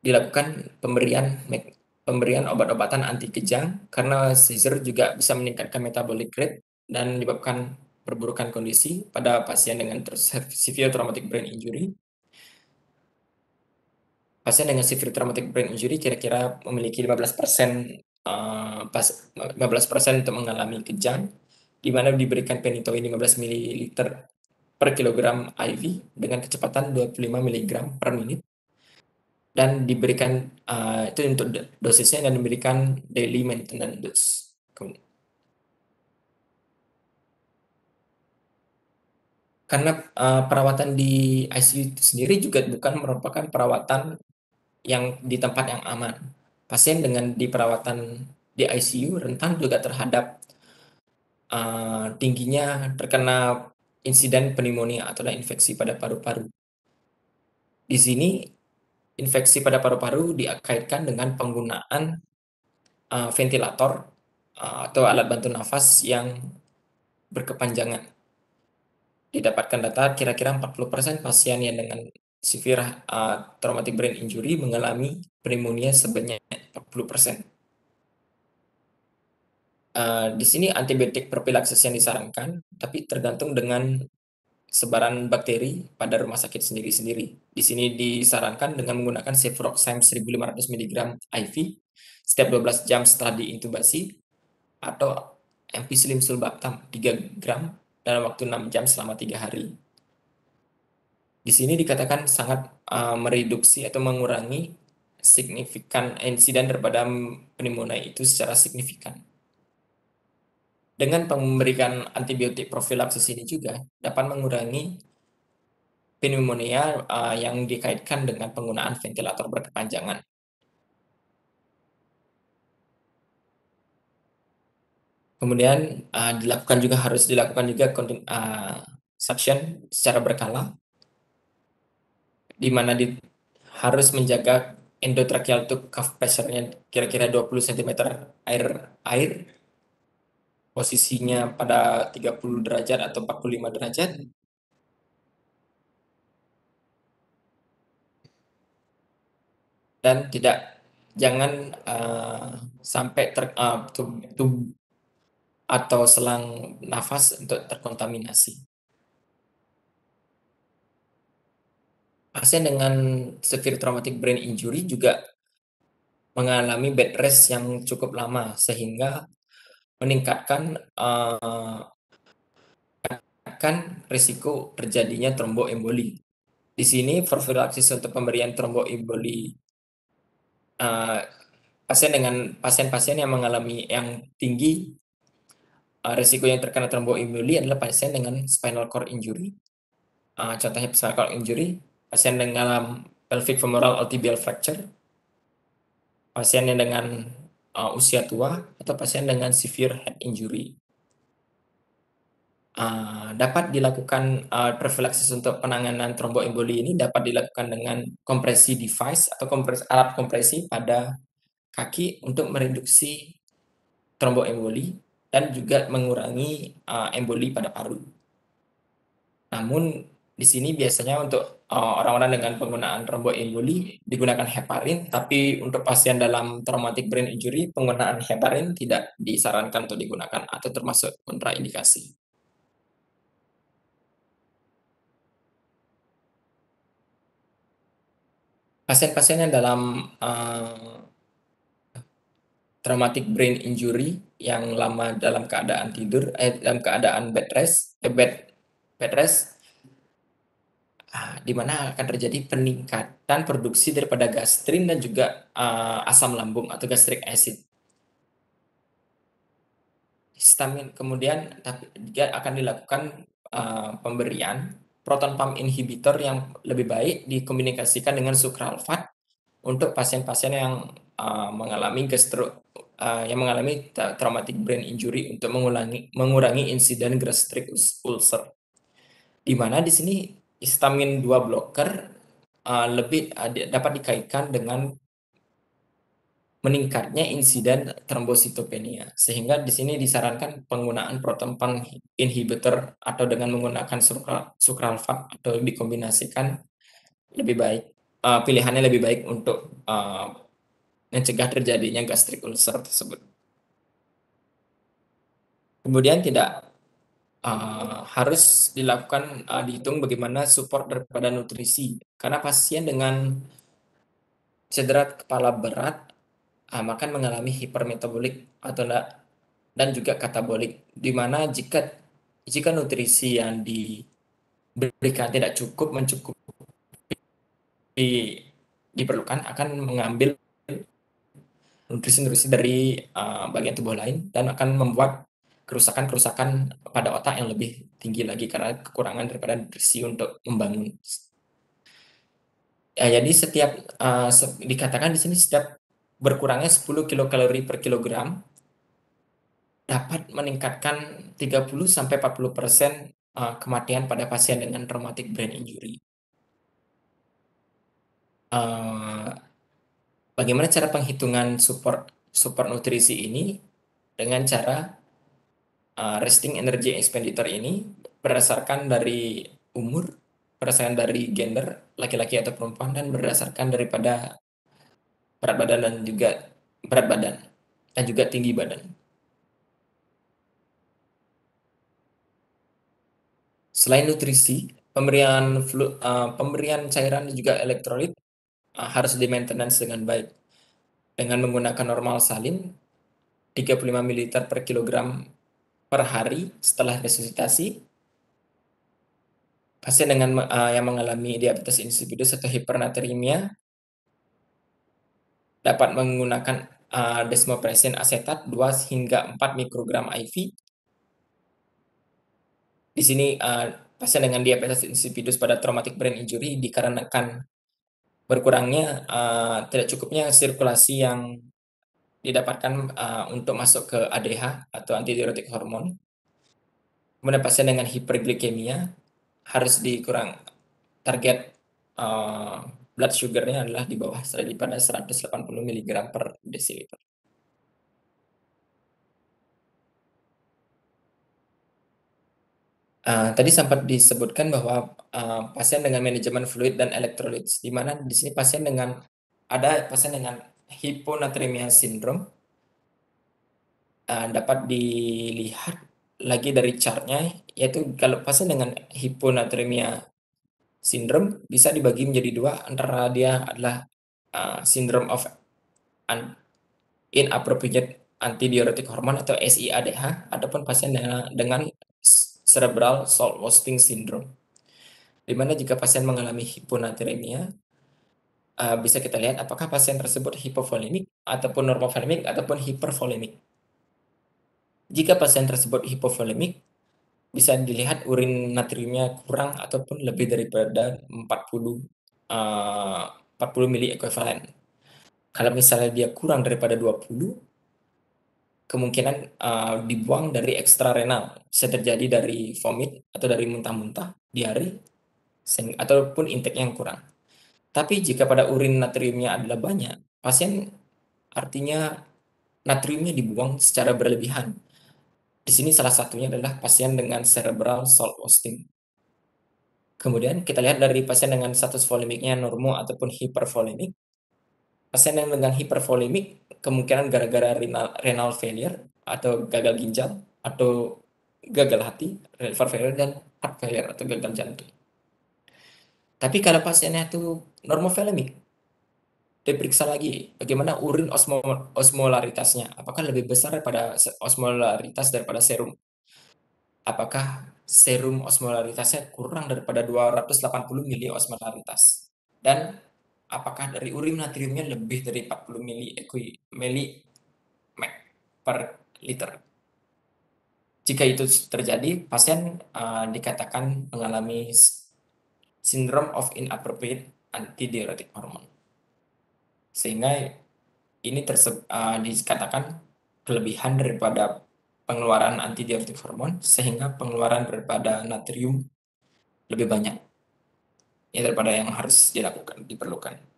dilakukan pemberian obat-obatan anti kejang karena seizure juga bisa meningkatkan metabolic rate dan menyebabkan perburukan kondisi pada pasien dengan severe traumatic brain injury. Pasien dengan severe traumatic brain injury kira-kira memiliki 15% untuk mengalami kejang, di mana diberikan phenytoin 15 ml per kilogram IV dengan kecepatan 25 mg per menit. Dan diberikan itu untuk dosisnya dan diberikan daily maintenance dose. Karena perawatan di ICU itu sendiri juga bukan merupakan perawatan yang di tempat yang aman. Pasien dengan perawatan di ICU rentan juga terhadap tingginya terkena insiden pneumonia atau infeksi pada paru-paru. Di sini infeksi pada paru-paru dikaitkan dengan penggunaan ventilator atau alat bantu nafas yang berkepanjangan. didapatkan data kira-kira 40% pasien yang dengan severe traumatic brain injury mengalami pneumonia sebanyak 40%. Di sini antibiotik propilaksis yang disarankan, tapi tergantung dengan sebaran bakteri pada rumah sakit sendiri-sendiri. Di sini disarankan dengan menggunakan cefuroxime 1.500 mg IV setiap 12 jam setelah diintubasi atau ampicillin sulbactam 3 gram dalam waktu 6 jam selama 3 hari. Di sini dikatakan sangat mereduksi atau mengurangi signifikan insiden daripada pneumonia itu secara signifikan. Dengan memberikan antibiotik profilaksis ini juga dapat mengurangi pneumonia yang dikaitkan dengan penggunaan ventilator berkepanjangan. Kemudian harus dilakukan juga suction secara berkala, di mana harus menjaga endotracheal tube cuff pressure-nya kira-kira 20 cm air, posisinya pada 30 derajat atau 45 derajat. Dan jangan sampai tub atau selang nafas untuk terkontaminasi. Pasien dengan severe traumatic brain injury juga mengalami bed rest yang cukup lama sehingga meningkatkan risiko terjadinya tromboemboli. Di sini profilaksis untuk pemberian tromboemboli pasien-pasien yang mengalami yang tinggi risiko yang terkena tromboemboli adalah pasien dengan spinal cord injury. Contohnya spinal cord injury, pasien dengan pelvic femoral altibial fracture, pasien yang dengan usia tua, atau pasien dengan severe head injury. Dapat dilakukan profilaksis untuk penanganan tromboemboli ini dapat dilakukan dengan kompresi device atau alat kompresi pada kaki untuk mereduksi tromboemboli dan juga mengurangi emboli pada paru. Namun di sini biasanya untuk orang-orang dengan penggunaan tromboemboli digunakan heparin, tapi untuk pasien dalam traumatic brain injury penggunaan heparin tidak disarankan untuk digunakan atau termasuk kontraindikasi. Pasien-pasien yang dalam traumatic brain injury yang lama dalam keadaan tidur, dalam keadaan bed rest, di mana akan terjadi peningkatan produksi daripada gastrin dan juga asam lambung atau gastric acid. Histamin kemudian juga akan dilakukan pemberian proton pump inhibitor yang lebih baik dikomunikasikan dengan sukralfat untuk pasien-pasien yang mengalami traumatic brain injury untuk mengurangi insiden gastric ulcer. Di mana di sini histamin 2 blocker dapat dikaitkan dengan meningkatnya insiden trombositopenia, sehingga di sini disarankan penggunaan proton pump inhibitor atau dengan menggunakan sukralfat atau dikombinasikan lebih baik, pilihannya lebih baik untuk mencegah terjadinya gastric ulcer tersebut. Kemudian harus dilakukan dihitung bagaimana support daripada nutrisi, karena pasien dengan cedera kepala berat akan mengalami hipermetabolik dan juga katabolik, di mana jika nutrisi yang diberikan tidak mencukupi diperlukan akan mengambil nutrisi-nutrisi dari bagian tubuh lain dan akan membuat kerusakan-kerusakan pada otak yang lebih tinggi lagi karena kekurangan daripada nutrisi untuk membangun. Jadi dikatakan di sini setiap berkurangnya 10 kilokalori per kilogram dapat meningkatkan 30-40% kematian pada pasien dengan traumatic brain injury. Bagaimana cara penghitungan support nutrisi ini? Dengan cara resting energy expenditure ini berdasarkan dari umur, berdasarkan dari gender, laki-laki atau perempuan, dan berdasarkan daripada berat badan dan juga berat badan dan juga tinggi badan. Selain nutrisi, pemberian cairan dan juga elektrolit harus di-maintenance dengan baik dengan menggunakan normal salin 35 ml per kilogram per hari setelah resusitasi. Pasien yang mengalami diabetes insipidus atau hipernatremia dapat menggunakan desmopressin asetat 2 hingga 4 mikrogram IV. Di sini pasien dengan diabetes insipidus pada traumatic brain injury dikarenakan berkurangnya tidak cukupnya sirkulasi yang didapatkan untuk masuk ke ADH atau antidiuretik hormon. Kemudian pasien dengan hiperglikemia harus dikurang target blood sugar-nya adalah di bawah daripada 180 mg per desiliter. Tadi sempat disebutkan bahwa pasien dengan manajemen fluid dan elektrolit, di mana di sini ada pasien dengan hiponatremia sindrom, dapat dilihat lagi dari chart-nya, yaitu kalau pasien dengan hiponatremia sindrom bisa dibagi menjadi dua, antara dia adalah syndrome of inappropriate antidiuretic hormone atau SIADH, ataupun pasien dengan cerebral salt wasting syndrome. Di mana jika pasien mengalami hiponatremia, bisa kita lihat apakah pasien tersebut hipovolemik ataupun normovolemik ataupun hipervolemik. Jika pasien tersebut hipovolemik, bisa dilihat urin natriumnya kurang ataupun lebih daripada 40 mili ekuivalen. Kalau misalnya dia kurang daripada 20, kemungkinan dibuang dari ekstrarenal, bisa terjadi dari vomit atau dari muntah-muntah, diare, ataupun intake yang kurang. Tapi jika pada urin natriumnya adalah banyak, pasien artinya natriumnya dibuang secara berlebihan. Di sini salah satunya adalah pasien dengan cerebral salt wasting. Kemudian kita lihat dari pasien dengan status volemiknya normo ataupun hipervolemik. Pasien yang dengan hipervolemik kemungkinan gara-gara renal failure atau gagal ginjal atau gagal hati, liver failure, dan heart failure atau gagal jantung. Tapi kalau pasiennya itu normovolemik, diperiksa lagi bagaimana urin osmolaritasnya. Apakah lebih besar daripada osmolaritas daripada serum? Apakah serum osmolaritasnya kurang daripada 280 mili osmolaritas? Dan apakah dari urin natriumnya lebih dari 40 mili per liter? Jika itu terjadi, pasien dikatakan mengalami syndrome of inappropriate antidiuretic hormone. Sehingga ini dikatakan kelebihan daripada pengeluaran antidiuretik hormon, sehingga pengeluaran daripada natrium lebih banyak ya daripada yang harus diperlukan.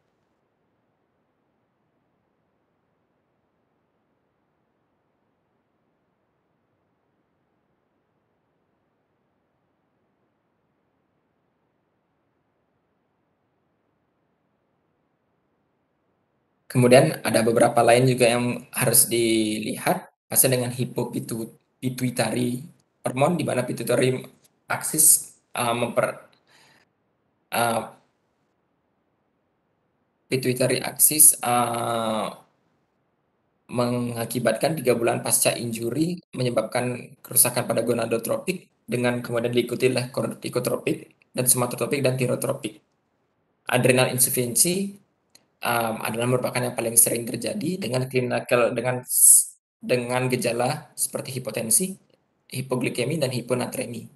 Kemudian ada beberapa lain juga yang harus dilihat, pasien dengan hipopituitary hormone, di mana pituitary axis pituitary axis mengakibatkan 3 bulan pasca injury menyebabkan kerusakan pada gonadotropik, dengan kemudian diikuti oleh kortikotropik dan somatotropik dan tirotropik. Adrenal insufficiency adalah merupakan yang paling sering terjadi dengan gejala seperti hipotensi, hipoglikemi, dan hiponatremi.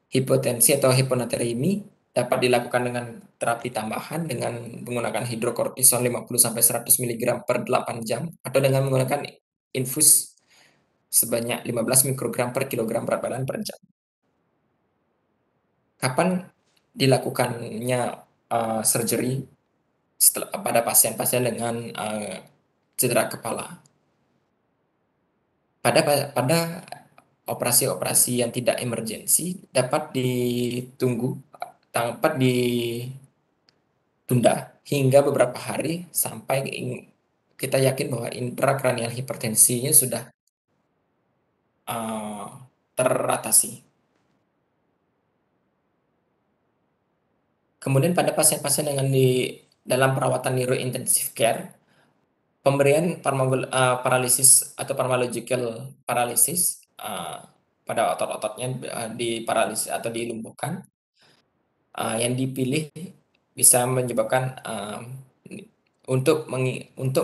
Hipotensi atau hiponatremi dapat dilakukan dengan terapi tambahan dengan menggunakan hidrokortison 50-100 mg per 8 jam atau dengan menggunakan infus sebanyak 15 mikrogram per kilogram berat badan per jam. Kapan dilakukannya surgery pada pasien-pasien dengan cedera kepala? Pada operasi-operasi yang tidak emergensi dapat ditunggu, dapat ditunda hingga beberapa hari sampai kita yakin bahwa intrakranial hipertensinya sudah uh, teratasi. Kemudian pada pasien-pasien dengan di dalam perawatan neurointensive care, pemberian paralisis atau pharmacological paralysis pada otot-ototnya diparalisis atau dilumpuhkan, yang dipilih bisa menyebabkan untuk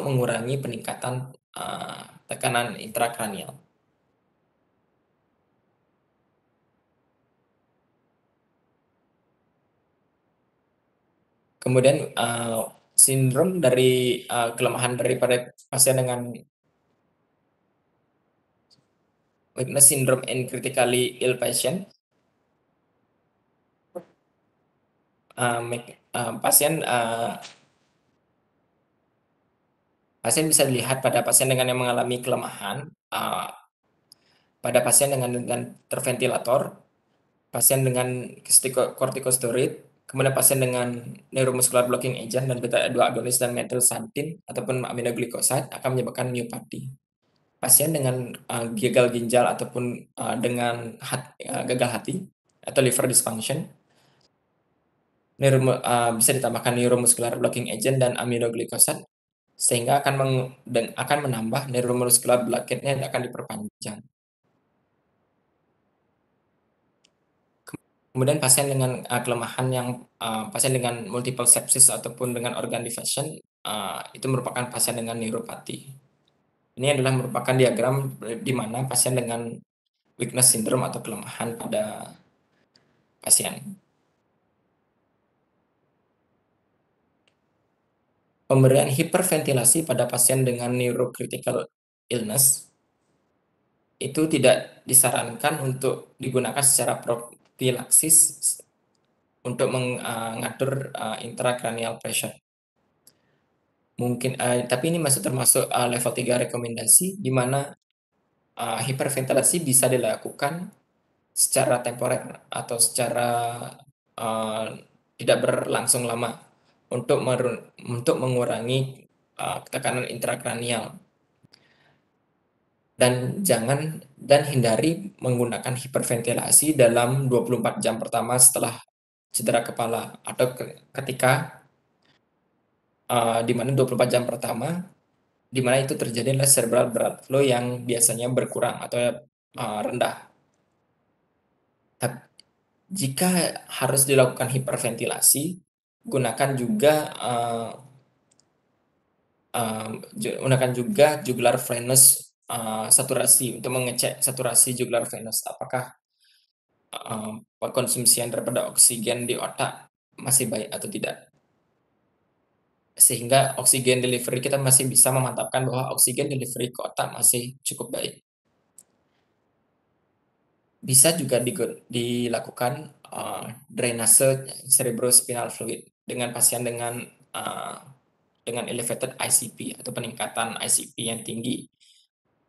mengurangi peningkatan tekanan intrakranial. Kemudian sindrom dari kelemahan daripada pasien dengan weakness syndrome in critically ill patient, pasien bisa dilihat pada pasien dengan yang mengalami kelemahan, pada pasien dengan terventilator, pasien dengan corticosteroid, kemudian pasien dengan neuromuscular blocking agent dan beta-2 agonis dan methylxanthine ataupun aminoglycoside akan menyebabkan miopati. Pasien dengan gagal ginjal ataupun dengan gagal hati atau liver dysfunction, bisa ditambahkan neuromuscular blocking agent dan aminoglycoside sehingga akan menambah neuromuscular blockade-nya yang akan diperpanjang. Kemudian pasien dengan kelemahan yang pasien dengan multiple sepsis ataupun dengan organ dysfunction itu merupakan pasien dengan neuropati. Ini adalah merupakan diagram di mana pasien dengan weakness syndrome atau kelemahan pada pasien. Pemberian hiperventilasi pada pasien dengan neurocritical illness itu tidak disarankan untuk digunakan secara profilaksis untuk mengatur intracranial pressure. Mungkin, tapi ini masih termasuk level 3 rekomendasi, di mana hiperventilasi bisa dilakukan secara temporer atau secara tidak berlangsung lama untuk mengurangi tekanan intrakranial. Dan hindari menggunakan hiperventilasi dalam 24 jam pertama setelah cedera kepala atau ketika di mana 24 jam pertama di mana itu terjadi adalah cerebral blood flow yang biasanya berkurang atau rendah. Jika harus dilakukan hiperventilasi, gunakan juga jugular venous saturasi untuk mengecek saturasi jugular venous apakah pengkonsumsian daripada oksigen di otak masih baik atau tidak. Sehingga oksigen delivery kita masih bisa memantapkan bahwa oksigen delivery ke otak masih cukup baik. Bisa juga dilakukan drainase cerebrospinal fluid dengan pasien dengan elevated ICP atau peningkatan ICP yang tinggi.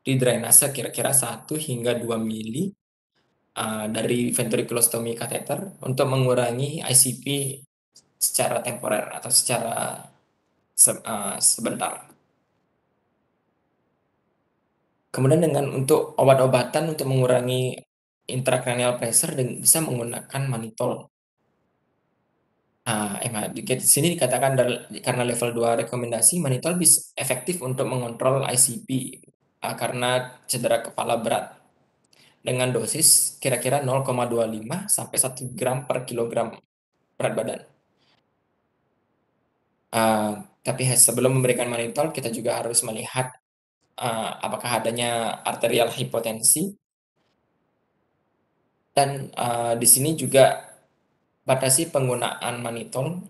Didrainase kira-kira 1 hingga 2 mili dari ventriculostomy catheter untuk mengurangi ICP secara temporer atau secara sebentar. Kemudian untuk obat-obatan untuk mengurangi intracranial pressure bisa menggunakan mannitol. Di sini dikatakan karena level 2 rekomendasi, mannitol bisa efektif untuk mengontrol ICP karena cedera kepala berat dengan dosis kira-kira 0,25 sampai 1 gram per kilogram berat badan. Tapi sebelum memberikan mannitol kita juga harus melihat apakah adanya arterial hipotensi dan di sini juga batasi penggunaan mannitol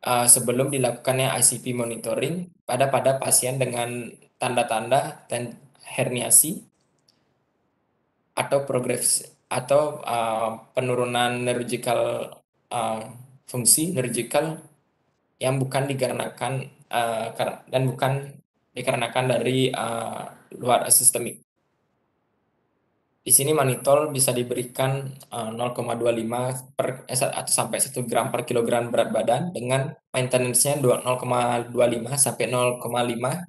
sebelum dilakukannya ICP monitoring pada pasien dengan tanda-tanda herniasi atau progres atau penurunan neurological fungsi neurological yang bukan dikarenakan dan bukan dikarenakan dari luar sistemik. Di sini mannitol bisa diberikan 0,25 atau sampai 1 gram per kilogram berat badan dengan maintenance-nya 0,25 sampai 0,5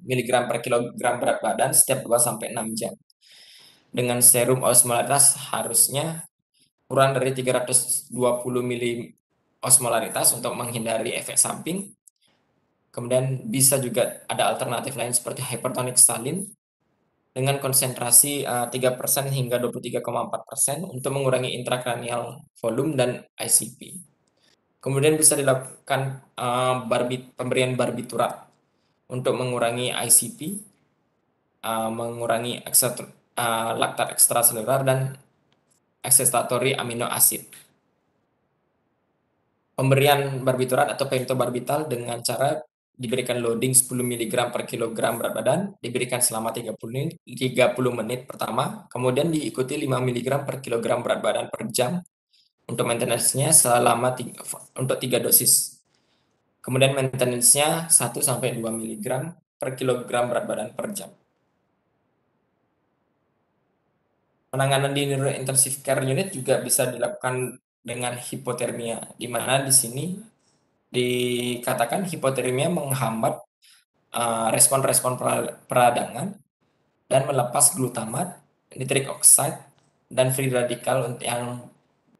miligram per kilogram berat badan setiap 2 sampai 6 jam. Dengan serum osmolaritas harusnya kurang dari 320 mili osmolaritas untuk menghindari efek samping. Kemudian bisa juga ada alternatif lain seperti hypertonic salin dengan konsentrasi 3% hingga 23,4% untuk mengurangi intrakranial volume dan ICP. Kemudian bisa dilakukan pemberian barbiturat untuk mengurangi ICP, mengurangi laktat ekstraseluler dan aksesitory amino acid. Pemberian barbiturat atau pentobarbital dengan cara diberikan loading 10 miligram per kilogram berat badan, diberikan selama 30 menit pertama, kemudian diikuti 5 miligram per kilogram berat badan per jam untuk maintenance-nya untuk 3 dosis. Kemudian maintenance-nya 1 sampai 2 miligram per kilogram berat badan per jam. Penanganan di Neuro Intensive Care Unit juga bisa dilakukan dengan hipotermia, di mana di sini dikatakan hipotermia menghambat respon-respon peradangan dan melepas glutamat, nitric oxide, dan free radical yang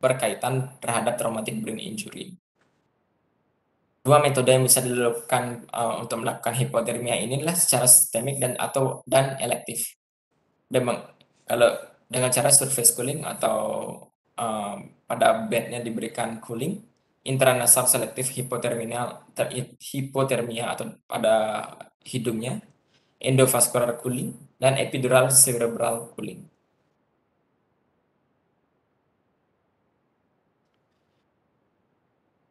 berkaitan terhadap traumatic brain injury. Dua metode yang bisa dilakukan untuk melakukan hipotermia inilah secara sistemik dan elektif. Kalau dengan cara surface cooling atau pada bednya diberikan cooling, intranasal selektif hipotermia atau pada hidungnya, endovascular cooling, dan epidural cerebral cooling.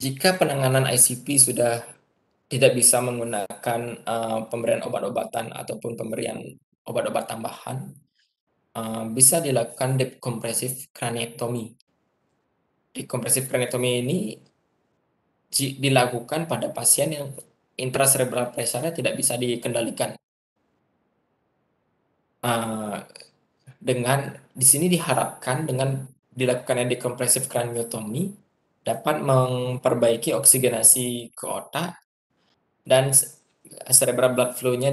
Jika penanganan ICP sudah tidak bisa menggunakan pemberian obat-obatan ataupun pemberian obat-obat tambahan, bisa dilakukan decompressive craniectomy. Decompressive craniectomy ini dilakukan pada pasien yang intracerebral pressure-nya tidak bisa dikendalikan. Dengan di sini diharapkan dengan dilakukannya decompressive craniotomy dapat memperbaiki oksigenasi ke otak dan cerebral blood flow-nya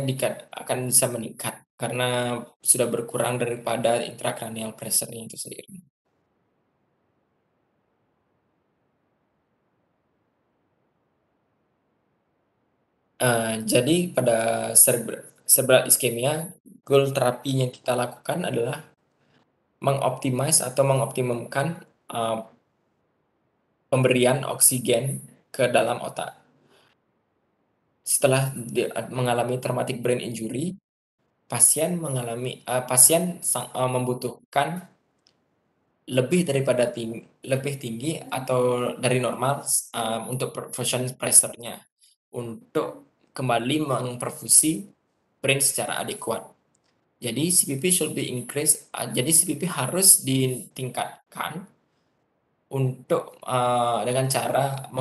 akan bisa meningkat karena sudah berkurang daripada intracranial pressure-nya itu sendiri. Jadi pada cerebral ischemia, goal terapi yang kita lakukan adalah mengoptimumkan pemberian oksigen ke dalam otak. Setelah mengalami traumatic brain injury, pasien membutuhkan lebih tinggi atau dari normal untuk perfusion pressure-nya untuk kembali memperfusi brain secara adekuat. Jadi CPP should be increased. Jadi CPP harus ditingkatkan untuk dengan cara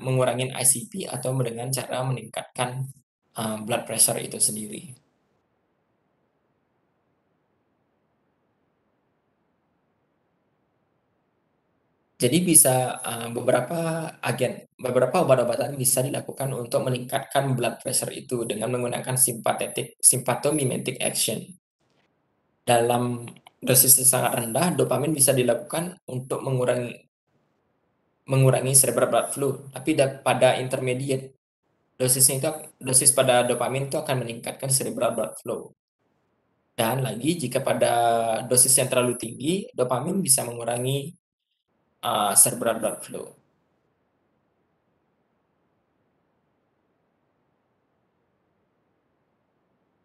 mengurangi ICP atau dengan cara meningkatkan blood pressure itu sendiri. Jadi bisa beberapa obat-obatan bisa dilakukan untuk meningkatkan blood pressure itu dengan menggunakan sympathomimetic action. Dalam dosis yang sangat rendah, dopamin bisa dilakukan untuk mengurangi cerebral blood flow, tapi pada intermediate dosis pada dopamin itu akan meningkatkan cerebral blood flow. Dan lagi jika pada dosis yang terlalu tinggi, dopamin bisa mengurangi cerebral blood flow.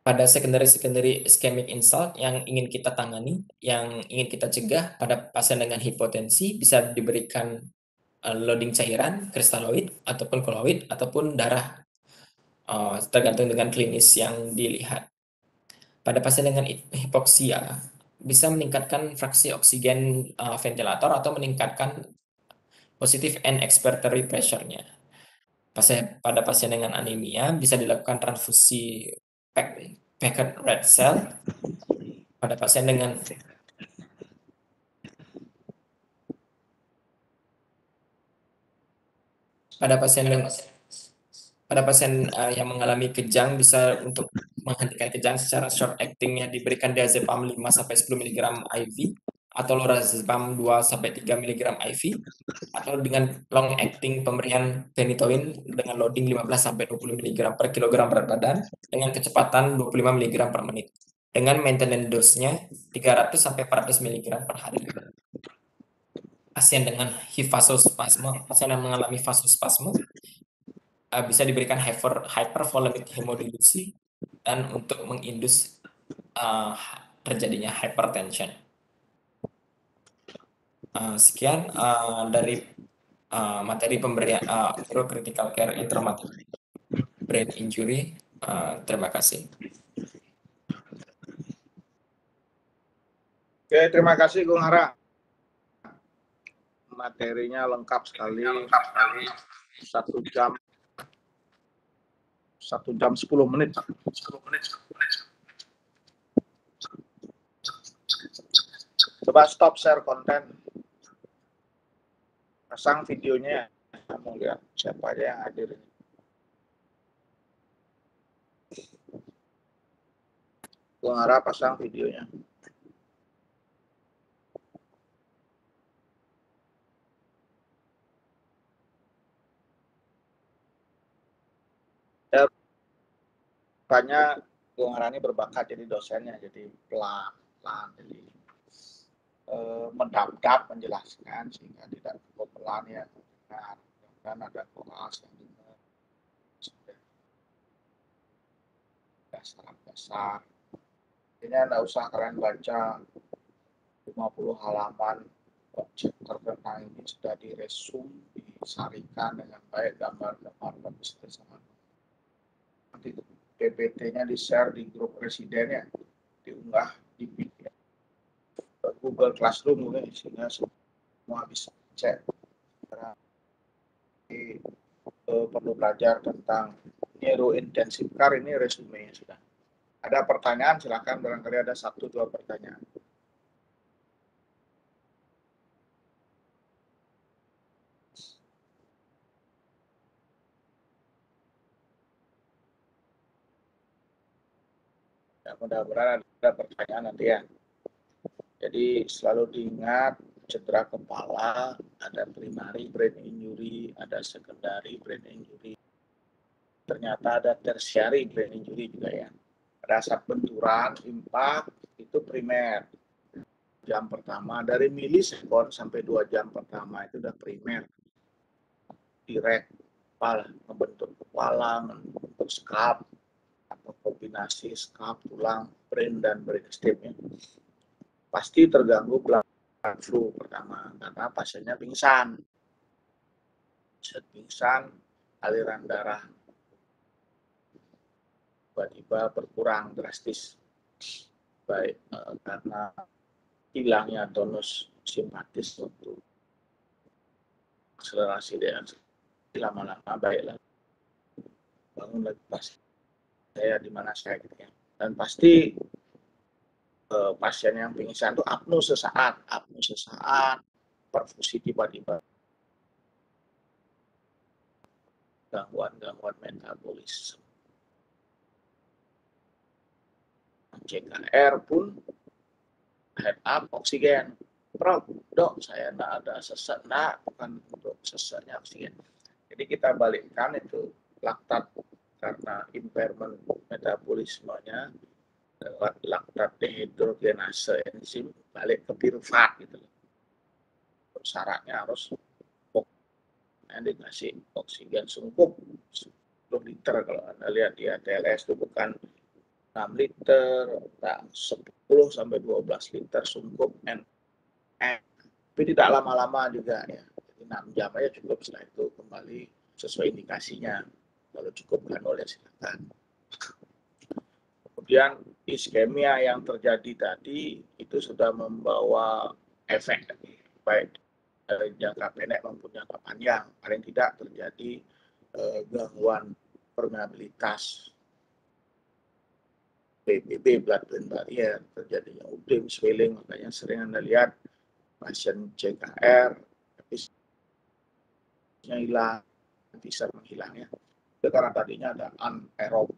Pada secondary ischemic insult yang ingin kita tangani, yang ingin kita cegah pada pasien dengan hipotensi, bisa diberikan loading cairan, kristaloid, ataupun koloid, ataupun darah, tergantung dengan klinis yang dilihat. Pada pasien dengan hipoksia, bisa meningkatkan fraksi oksigen ventilator atau meningkatkan positif and expiratory pressure-nya. Pada pasien dengan anemia, bisa dilakukan transfusi packed red cell. Pada pasien dengan pada pasien yang mengalami kejang bisa untuk menghentikan kejang secara short acting-nya diberikan diazepam 5-10 miligram IV atau lorazepam 2-3 miligram IV atau dengan long acting pemberian phenytoin dengan loading 15-20 miligram per kilogram berat badan dengan kecepatan 25 miligram per menit dengan maintenance dose-nya 300-400 miligram per hari. Pasien dengan HIV vasospasme, pasien yang mengalami vasospasme bisa diberikan hypervolemic hemodilusi dan untuk mengindus terjadinya hypertension. Sekian dari materi pemberian critical care in traumatic brain injury. Terima kasih. Oke, terima kasih Gung Hara. Materinya lengkap sekali. 1 jam 10 menit. Coba stop share konten. Pasang videonya. Kamu lihat siapa aja yang hadir ini. Gung Hara pasang videonya. Rupanya Gung Hara ini berbakat jadi dosennya, jadi pelan-pelan, jadi mendap-dap menjelaskan sehingga tidak cukup pelan ya. Dan ada koas yang benar, sudah dasar-dasar. Ini Anda usah kalian baca 50 halaman objek terkenal ini sudah diresum, disarikan dengan baik gambar-gambar bagus bersama. Nanti PPT-nya di-share di grup presiden ya, diunggah di Google Classroom mungkin sehingga semua bisa cek. Perlu belajar tentang neurointensive care, ini resumenya sudah. Ada pertanyaan silakan, barangkali ada 1-2 pertanyaan. Ya, mudah-mudahan ada pertanyaan nanti ya. Jadi selalu diingat, cedera kepala, ada primary brain injury, ada secondary brain injury. Ternyata ada tertiary brain injury juga ya. Pada saat benturan, impact, itu primer. Jam pertama, dari milisekund sampai 2 jam pertama itu udah primer. Direct, kepala, membentuk kepala, membentuk scalp, atau kombinasi scalp, tulang, brain, dan brainstem. Pasti terganggu blood flow pertama, karena pasiennya pingsan. Saat pingsan, aliran darah tiba-tiba berkurang drastis. Baik karena hilangnya tonus simpatis untuk akselerasi dan lama-lama baiklah bangun lagi pasien saya di mana saya gitu ya. Dan pasti pasien yang pingsan itu apnu sesaat, perfusi tiba-tiba, gangguan metabolisme. CKR pun head up oksigen. Prof, dok, saya enggak ada sesak, enggak, bukan untuk sesaknya oksigen. Jadi kita balikkan itu laktat karena impairment metabolismenya lewat laktat dehidrogenase enzim balik ke pirufat gitu. Syaratnya harus dikasih oksigen sungkup 10 liter. Kalau Anda lihat di ATLS itu bukan 6 liter, 10-12 liter sungkup tapi tidak lama-lama juga ya. Jadi 6 jam aja cukup, setelah itu kembali sesuai indikasinya. Kalau cukup ganol ya silakan. Kemudian iskemia yang terjadi tadi itu sudah membawa efek baik dari jangka pendek maupun jangka panjang. Paling tidak terjadi gangguan permeabilitas BBB, blood brain barrier, terjadinya udem, swelling. Makanya sering Anda lihat pasien CKR, habisnya hilang, bisa menghilang ya. Itu karena tadinya ada anaerob,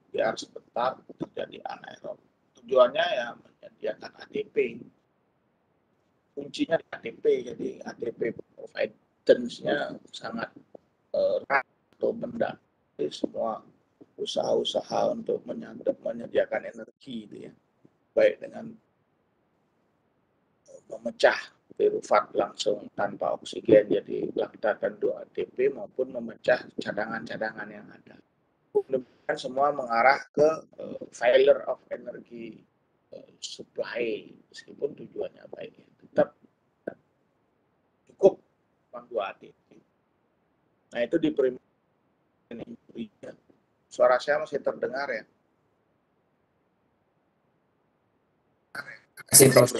biar sebentar terjadi anaerob. Tujuannya ya menyediakan ATP. Kuncinya di ATP, jadi ATP providence-nya sangat atau benda. Jadi semua usaha-usaha untuk menyediakan energi itu ya, baik dengan memecah pirufat langsung tanpa oksigen jadi laktakan 2 ATP maupun memecah cadangan-cadangan yang ada. Demikian semua mengarah ke failure of energy supply, meskipun tujuannya baik, tetap cukup 2 ATP. Nah itu di suara saya masih terdengar ya? Masih, Prof.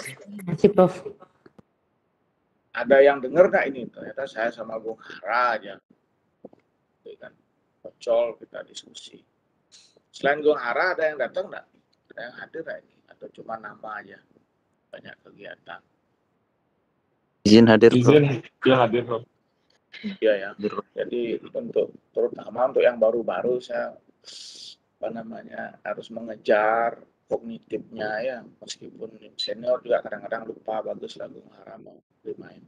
Masih, Prof. Ada yang dengar nggak ini? Ternyata saya sama Bung Hara aja. Kan pecol kita diskusi. Selain Bung Hara ada yang datang nggak? Ada yang hadir nggak ini? Atau cuma nama aja? Banyak kegiatan. Izin hadir, Prof. Izin, ya hadir, Prof. Iya ya. Jadi terutama untuk yang baru-baru saya harus mengejar kognitifnya ya, meskipun senior juga kadang-kadang lupa, bagus lah Bung Hara mau bermain.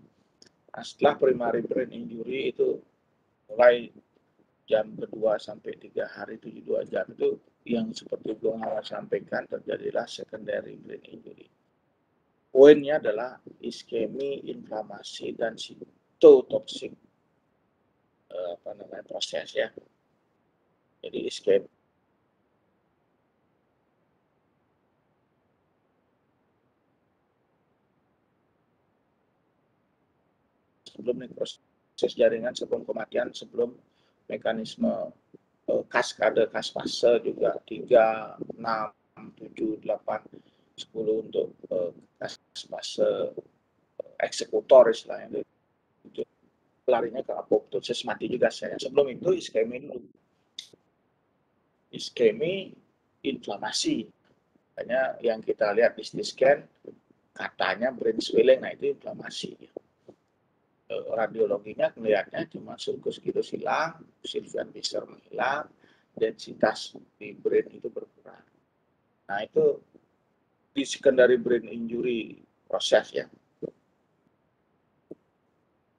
Nah, setelah primary brain injury itu mulai jam kedua sampai 3 hari 72 jam itu yang seperti Bung Hara sampaikan terjadilah secondary brain injury. Poinnya adalah iskemi, inflamasi dan sitotoksik proses ya. Jadi iskemi sebelum proses jaringan, sebelum kematian, sebelum mekanisme kaskade kaspase juga 3, 6, 7, 8, 10 untuk kaspase eksekutor istilahnya itu larinya ke apoptosis, mati juga saya. Sebelum itu iskemi dulu. Iskemi inflamasi. Makanya yang kita lihat di scan katanya brain swelling, nah itu inflamasi. Radiologinya melihatnya cuma sulcus gyrus hilang, Sylvian Fisher menghilang, densitas di brain itu berkurang. Nah itu di secondary brain injury proses ya.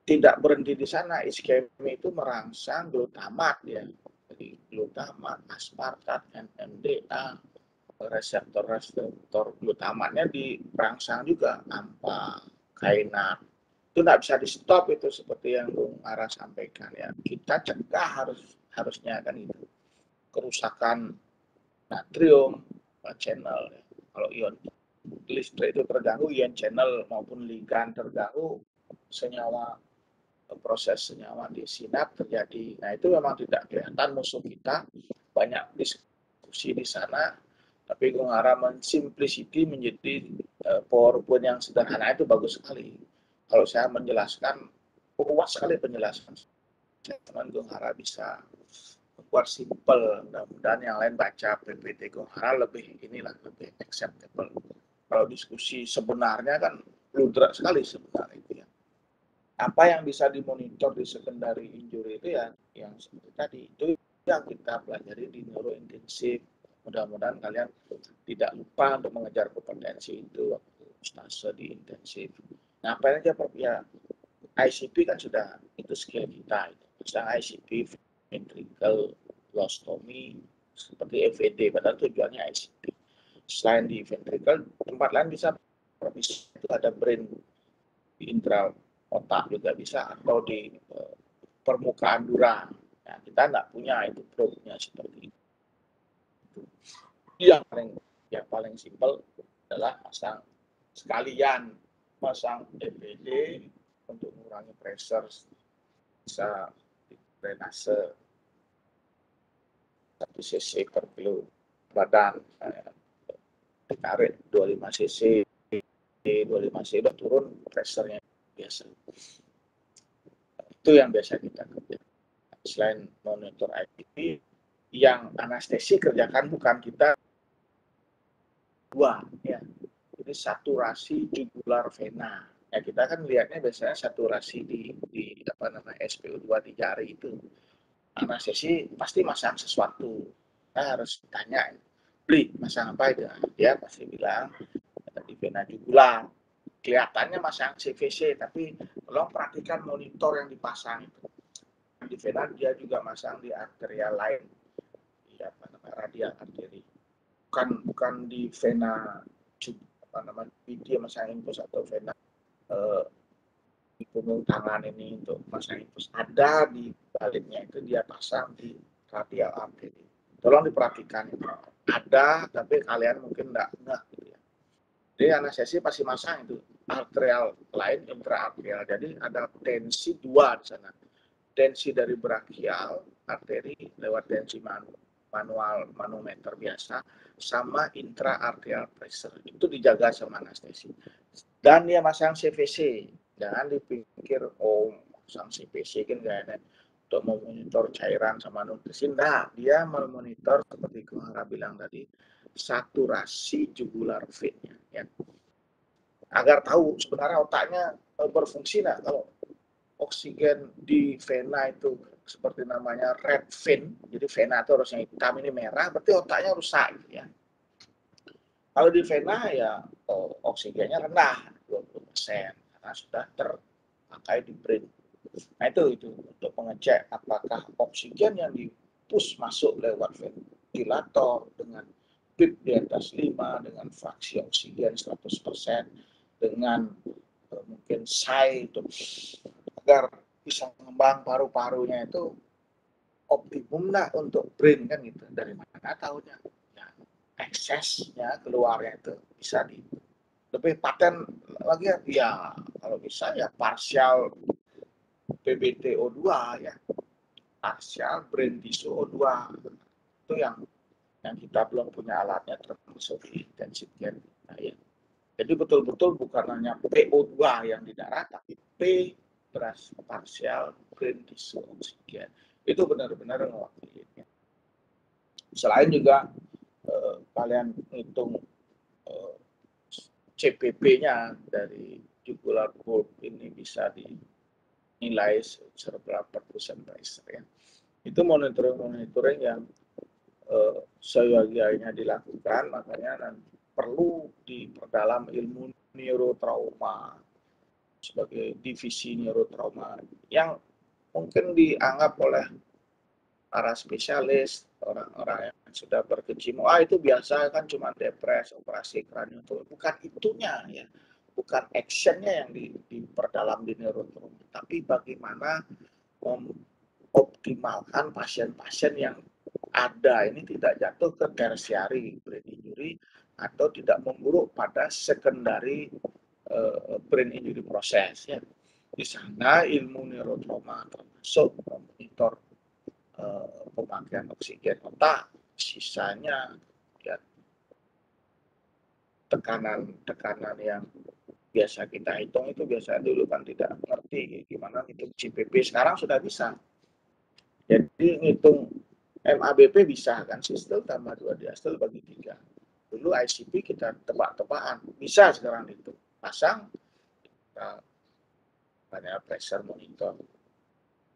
Tidak berhenti di sana, iskemi itu merangsang glutamat ya. Jadi glutamat, aspartat, NMDA, reseptor glutamatnya dirangsang juga, AMPA, kainat. Itu tidak bisa di stop itu seperti yang Bung Ara sampaikan ya. Kita cegah harusnya kan itu. Kerusakan natrium channel ya. Kalau ion listrik itu terganggu, ion channel maupun ligand terganggu, senyawa proses senyawa di sinap terjadi. Nah itu memang tidak kelihatan musuh kita, banyak diskusi di sana, tapi Bung Ara mensimplicity menjadi PowerPoint yang sederhana itu bagus sekali. Kalau saya menjelaskan, luas sekali penjelasan. Teman Bung Hara bisa buat simple. Mudah-mudahan yang lain baca PPT Bung Hara lebih acceptable. Kalau diskusi sebenarnya kan ludra sekali sebenarnya itu ya. Apa yang bisa dimonitor di secondary injury itu ya, yang seperti tadi itu yang kita pelajari di neurointensif. Mudah-mudahan kalian tidak lupa untuk mengejar kompetensi itu waktu stase di intensif. Nah, apa aja ya ICP kan sudah itu skill kita itu. Sedang ICP, ventricle colostomy, seperti FVD, padahal tujuannya ICP. Selain di ventricle, tempat lain bisa itu ada brain di intra otak juga bisa, atau di permukaan dura. Nah, kita nggak punya itu probe-nya seperti itu. Yang paling simpel adalah pasang EPD untuk mengurangi pressure, bisa drenase 1 cc per kilo badan, ditarik 25 cc, 25 cc udah turun pressure-nya biasa. Itu yang biasa kita kerjakan. Selain monitor IPP, yang anestesi kerjakan bukan kita dua ya. Jadi saturasi jugular vena. Ya kita kan lihatnya biasanya saturasi di SpO2 di jari itu. anestesi pasti masang sesuatu. Kita harus tanya, beli masang apa itu? Dia pasti bilang di vena jugular. Kelihatannya masang CVC, tapi tolong perhatikan monitor yang dipasang itu. Di vena dia juga masang di arterial lain, di apa namanya radial arteri. Bukan di vena apa namanya dia masang infus atau vena di punggung tangan ini untuk masang infus. Ada di baliknya itu dia pasang di radial arteri. Tolong diperhatikan itu. Ada, tapi kalian mungkin enggak gitu ya. Jadi anestesi pasti masang itu arterial lain, intraarterial. Jadi ada tensi dua di sana. Tensi dari brachial arteri lewat tensi manual manometer biasa sama intraarterial pressure. Itu dijaga sama anestesi. Dan dia masang CVC. Jangan dipikir masang CVC kan gak ada untuk memonitor cairan sama nutrisi. Nah, dia memonitor seperti Kumara bilang tadi, saturasi jugular vein-nya ya. Agar tahu sebenarnya otaknya berfungsi nggak. Kalau oksigen di vena itu seperti namanya red vein, jadi vena itu harusnya hitam, ini merah, berarti otaknya rusak gitu ya. Kalau di vena ya oksigennya rendah 20% karena sudah terpakai di brain. Nah itu untuk mengecek apakah oksigen yang di-push masuk lewat ventilator dengan PIP di atas 5, dengan fraksi oksigen 100%, dengan mungkin SAI itu agar bisa mengembang paru-parunya itu optimum lah untuk brain kan gitu. Dari mana tahunya? Ya, eksesnya keluarnya itu bisa lebih paten lagi ya kalau bisa ya parsial PBTO2 ya, parsial brain tissue O2 itu yang kita belum punya alatnya termasuk di intensive care. Nah, ya. Jadi betul-betul bukan hanya PO2 yang di darah, tapi P parsial brain tissue oksigen. Itu benar-benar mewakili. Selain juga kalian hitung CPP-nya dari jugular bulb ini bisa dinilai cerebral perfusion pressure ya. Itu monitoring yang seyogianya dilakukan, makanya perlu diperdalam ilmu neurotrauma sebagai divisi neurotrauma yang mungkin dianggap oleh para spesialis, orang-orang yang sudah berkecimpung, itu biasa kan cuma depres, operasi kraniotomi. Bukan itunya ya, bukan actionnya yang diperdalam di neurotrauma, tapi bagaimana mengoptimalkan pasien-pasien yang ada ini tidak jatuh ke tertiary brain injury atau tidak memburuk pada secondary brain injury proses ya. Di sana ilmu neurotrauma termasuk memonitor pemakaian oksigen otak, sisanya ya, tekanan yang biasa kita hitung itu biasa dulu kan tidak ngerti gimana hitung CPP, sekarang sudah bisa. Jadi ngitung MABP bisa kan, sistol tambah 2 diastol bagi 3. Dulu ICP kita tebak-tebakan, bisa sekarang itu. Pasang, kita banyak pressure monitor.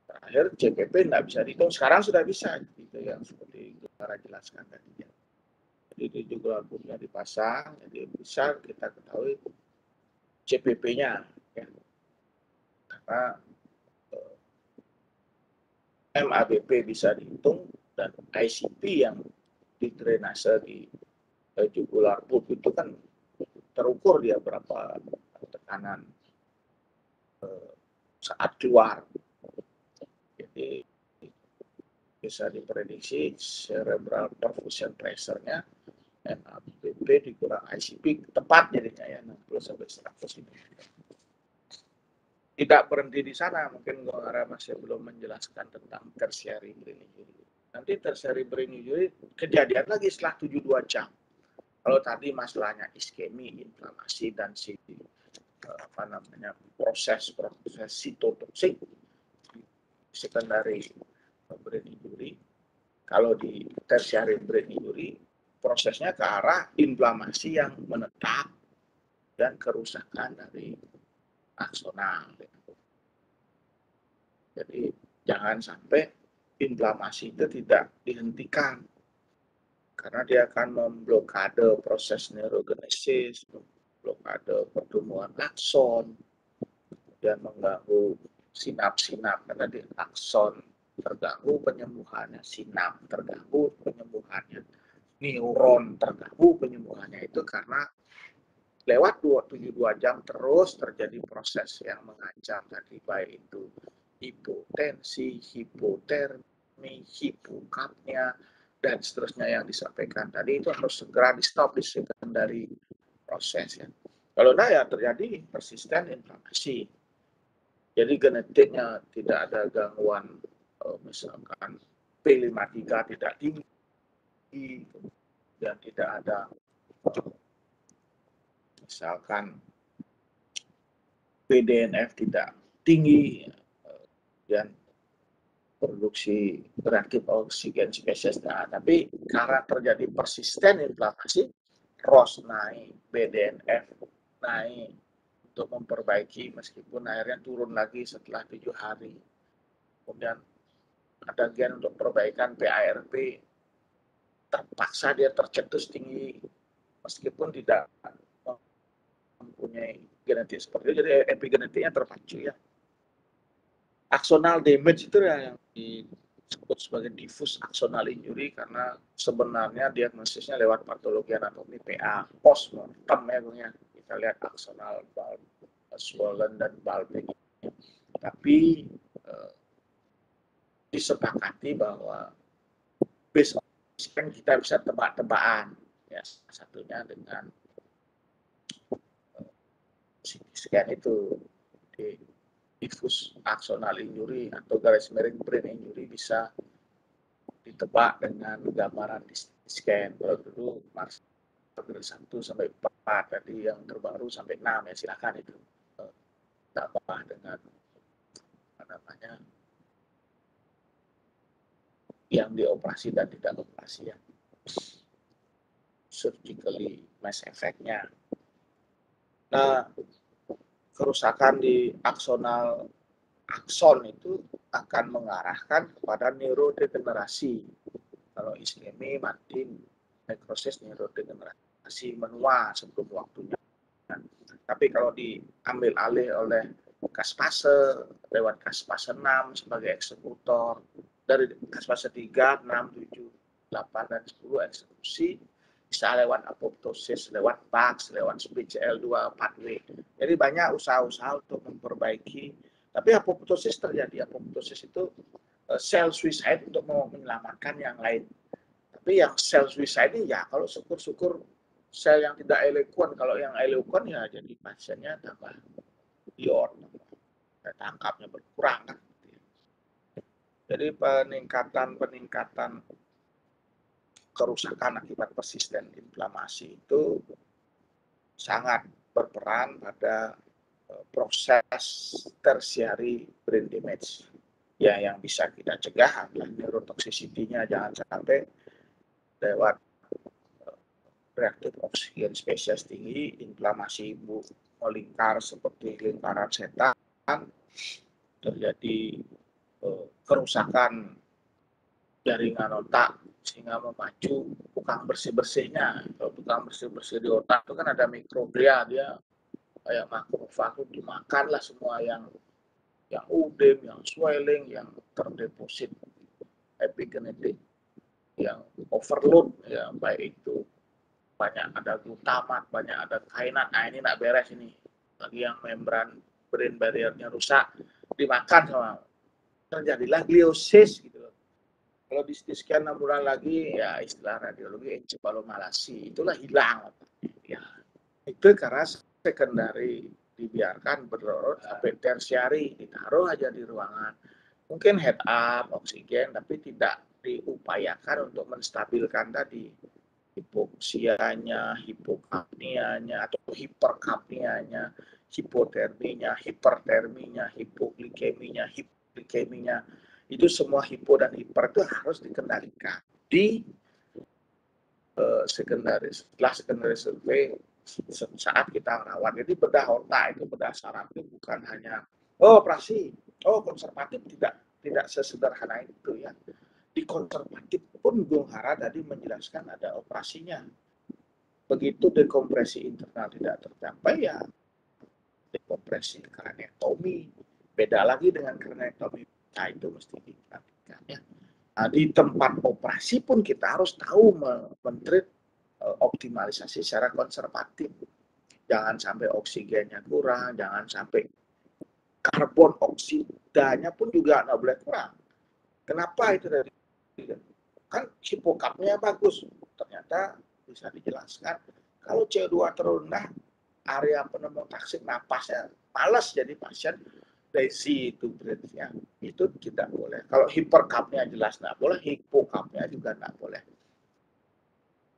Terakhir CPP nggak bisa dihitung, sekarang sudah bisa. Itu yang seperti Gumara jelaskan tadi. Jadi juga bulbnya dipasang, jadi bisa kita ketahui CPP-nya. Ya. Karena MABP bisa dihitung, dan ICP yang di drainase di jugular bulb itu kan terukur dia berapa tekanan saat keluar. Jadi bisa diprediksi cerebral perfusion pressure-nya MABP dikurang ICP tepat jadinya ya 60-100 ini. Tidak berhenti di sana, mungkin Gongara masih belum menjelaskan tentang tertiary brain injury. Nanti tertiary brain injury kejadian lagi setelah 72 jam. Kalau tadi masalahnya iskemi, inflamasi dan proses sitotoksik secondary brain injury. Kalau di tertiary brain injury prosesnya ke arah inflamasi yang menetap dan kerusakan dari aksonal. Jadi jangan sampai inflamasi itu tidak dihentikan karena dia akan memblokade proses neurogenesis, memblokade pertumbuhan akson, kemudian mengganggu sinap-sinap karena di akson terganggu penyembuhannya, sinap terganggu penyembuhannya, neuron terganggu penyembuhannya. Itu karena lewat 72 jam terus terjadi proses yang mengancam tadi, baik itu hipotensi, hipotermi, hipokapnia, dan seterusnya yang disampaikan tadi. Itu harus segera di stop di secondary proses ya. Kalau enggak ya terjadi persisten inflamasi. Jadi genetiknya tidak ada gangguan, misalkan P53 tidak tinggi, dan tidak ada misalkan BDNF tidak tinggi, dan produksi reaktif oksigen spesies. Nah, tapi karena terjadi persisten inflamasi, ROS naik, BDNF naik untuk memperbaiki meskipun akhirnya turun lagi setelah 7 hari. Kemudian ada gen untuk perbaikan PARP, terpaksa dia tercetus tinggi meskipun tidak mempunyai genetik seperti itu, jadi epigenetiknya terpacu ya. Axonal damage itu yang disebut sebagai diffuse axonal injury karena sebenarnya diagnosisnya lewat patologi anatomi PA postmortem ya, kita lihat axonal bulb swollen dan bulging. Tapi disepakati bahwa based on kita bisa tebak-tebakan ya, satunya dengan CT scan itu di diffuse axonal injury atau garis miring brain injury bisa ditebak dengan gambaran di CT scan. Kalau dulu dari 1 sampai 4, tadi yang terbaru sampai 6 ya, silakan itu tambah dengan apa namanya yang dioperasi dan tidak operasi ya, surgically mass effect-nya. Nah, kerusakan di axonal akson itu akan mengarahkan kepada neurodegenerasi. Kalau iskemi mati, nekrosis, neurodegenerasi menua sebelum waktunya. Tapi kalau diambil alih oleh Caspase lewat Caspase 6 sebagai eksekutor, dari Caspase 3, 6, 7, 8, dan 10 eksekusi, bisa lewat apoptosis, lewat PAX, lewat BCL2, 4W. Jadi banyak usaha-usaha untuk memperbaiki. Tapi apoptosis terjadi. Apoptosis itu sel suicide untuk menyelamatkan yang lain. Tapi yang sel suicide ini ya kalau syukur-syukur sel yang tidak elekuan. Kalau yang elekuan ya jadi pasiennya tambah lior, tangkapnya berkurang kan. Jadi peningkatan kerusakan akibat persisten inflamasi itu sangat berperan pada proses tertiary brain damage. Ya, yang bisa kita cegah adalah neurotoxicity-nya, jangan sampai lewat reaktif oksigen spesies tinggi, inflamasi ibu melingkar seperti lingkaran setan, terjadi kerusakan jaringan otak sehingga memacu tukang bersih-bersihnya. Kalau tukang bersih-bersih di otak itu kan ada mikroglia, dia kayak makrofag dimakan lah semua yang udem, yang swelling, yang terdeposit epigenetik, yang overload ya, baik itu banyak ada glutamat, banyak ada kainat. Nah ini nak beres ini. Lagi yang membran brain barrier-nya rusak, dimakan sama, terjadilah gliosis gitu loh. Kalau di CT scan 6 bulan lagi ya istilah radiologi encephalomalacia, itulah hilang. Ya, itu karena sekundari dibiarkan berlarut sampai tersiari, ditaruh aja di ruangan. Mungkin head up, oksigen, tapi tidak diupayakan untuk menstabilkan tadi hipoksianya, hipokapnianya, atau hiperkapnianya, hipoterminya, hiperterminya, hipoglikeminya, hipoglikeminya. Itu semua hipo dan hiper itu harus dikendalikan di setelah secondary survey saat kita rawat. Jadi bedah otak itu, bedah saraf itu bukan hanya operasi, konservatif, tidak. tidak sesederhana itu ya. Di konservatif pun Bung Hara tadi menjelaskan ada operasinya. Begitu dekompresi internal tidak tercapai ya dekompresi kraniotomi. Beda lagi dengan kraniotomi. Nah itu mesti diperhatikan ya. Nah, di tempat operasi pun kita harus tahu mentreat optimalisasi secara konservatif. Jangan sampai oksigennya kurang, jangan sampai karbon oksidanya pun juga nggak boleh kurang. Kenapa itu dari kan hipokapnya bagus, ternyata bisa dijelaskan kalau CO2 terlalu rendah area pneumotaksik napasnya malas jadi pasien desi itu beratnya itu tidak boleh. Kalau hiperkapnya jelas nggak boleh, hipokapnya juga nggak boleh.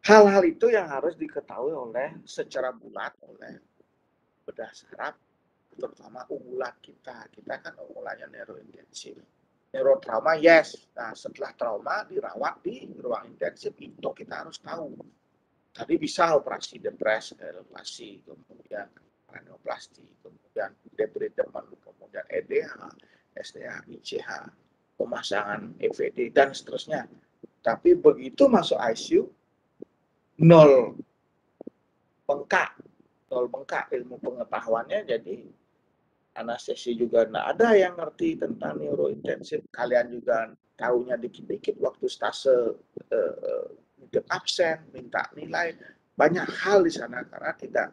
Hal-hal itu yang harus diketahui oleh secara bulat oleh bedah saraf, terutama unggulan kita. Kita kan unggulannya neurointensif. Neurotrauma, yes. Nah, setelah trauma dirawat di ruang intensif, itu kita harus tahu. Tadi bisa operasi depres, elevasi, kemudian kranioplasti, kemudian debridement, kemudian EDH, SDH, ICH, pemasangan EVD, dan seterusnya. Tapi begitu masuk ICU, nol bengkak ilmu pengetahuannya, jadi anestesi juga nggak ada yang ngerti tentang neurointensif. Kalian juga tahunya dikit-dikit waktu stase absen, minta nilai. Banyak hal di sana karena tidak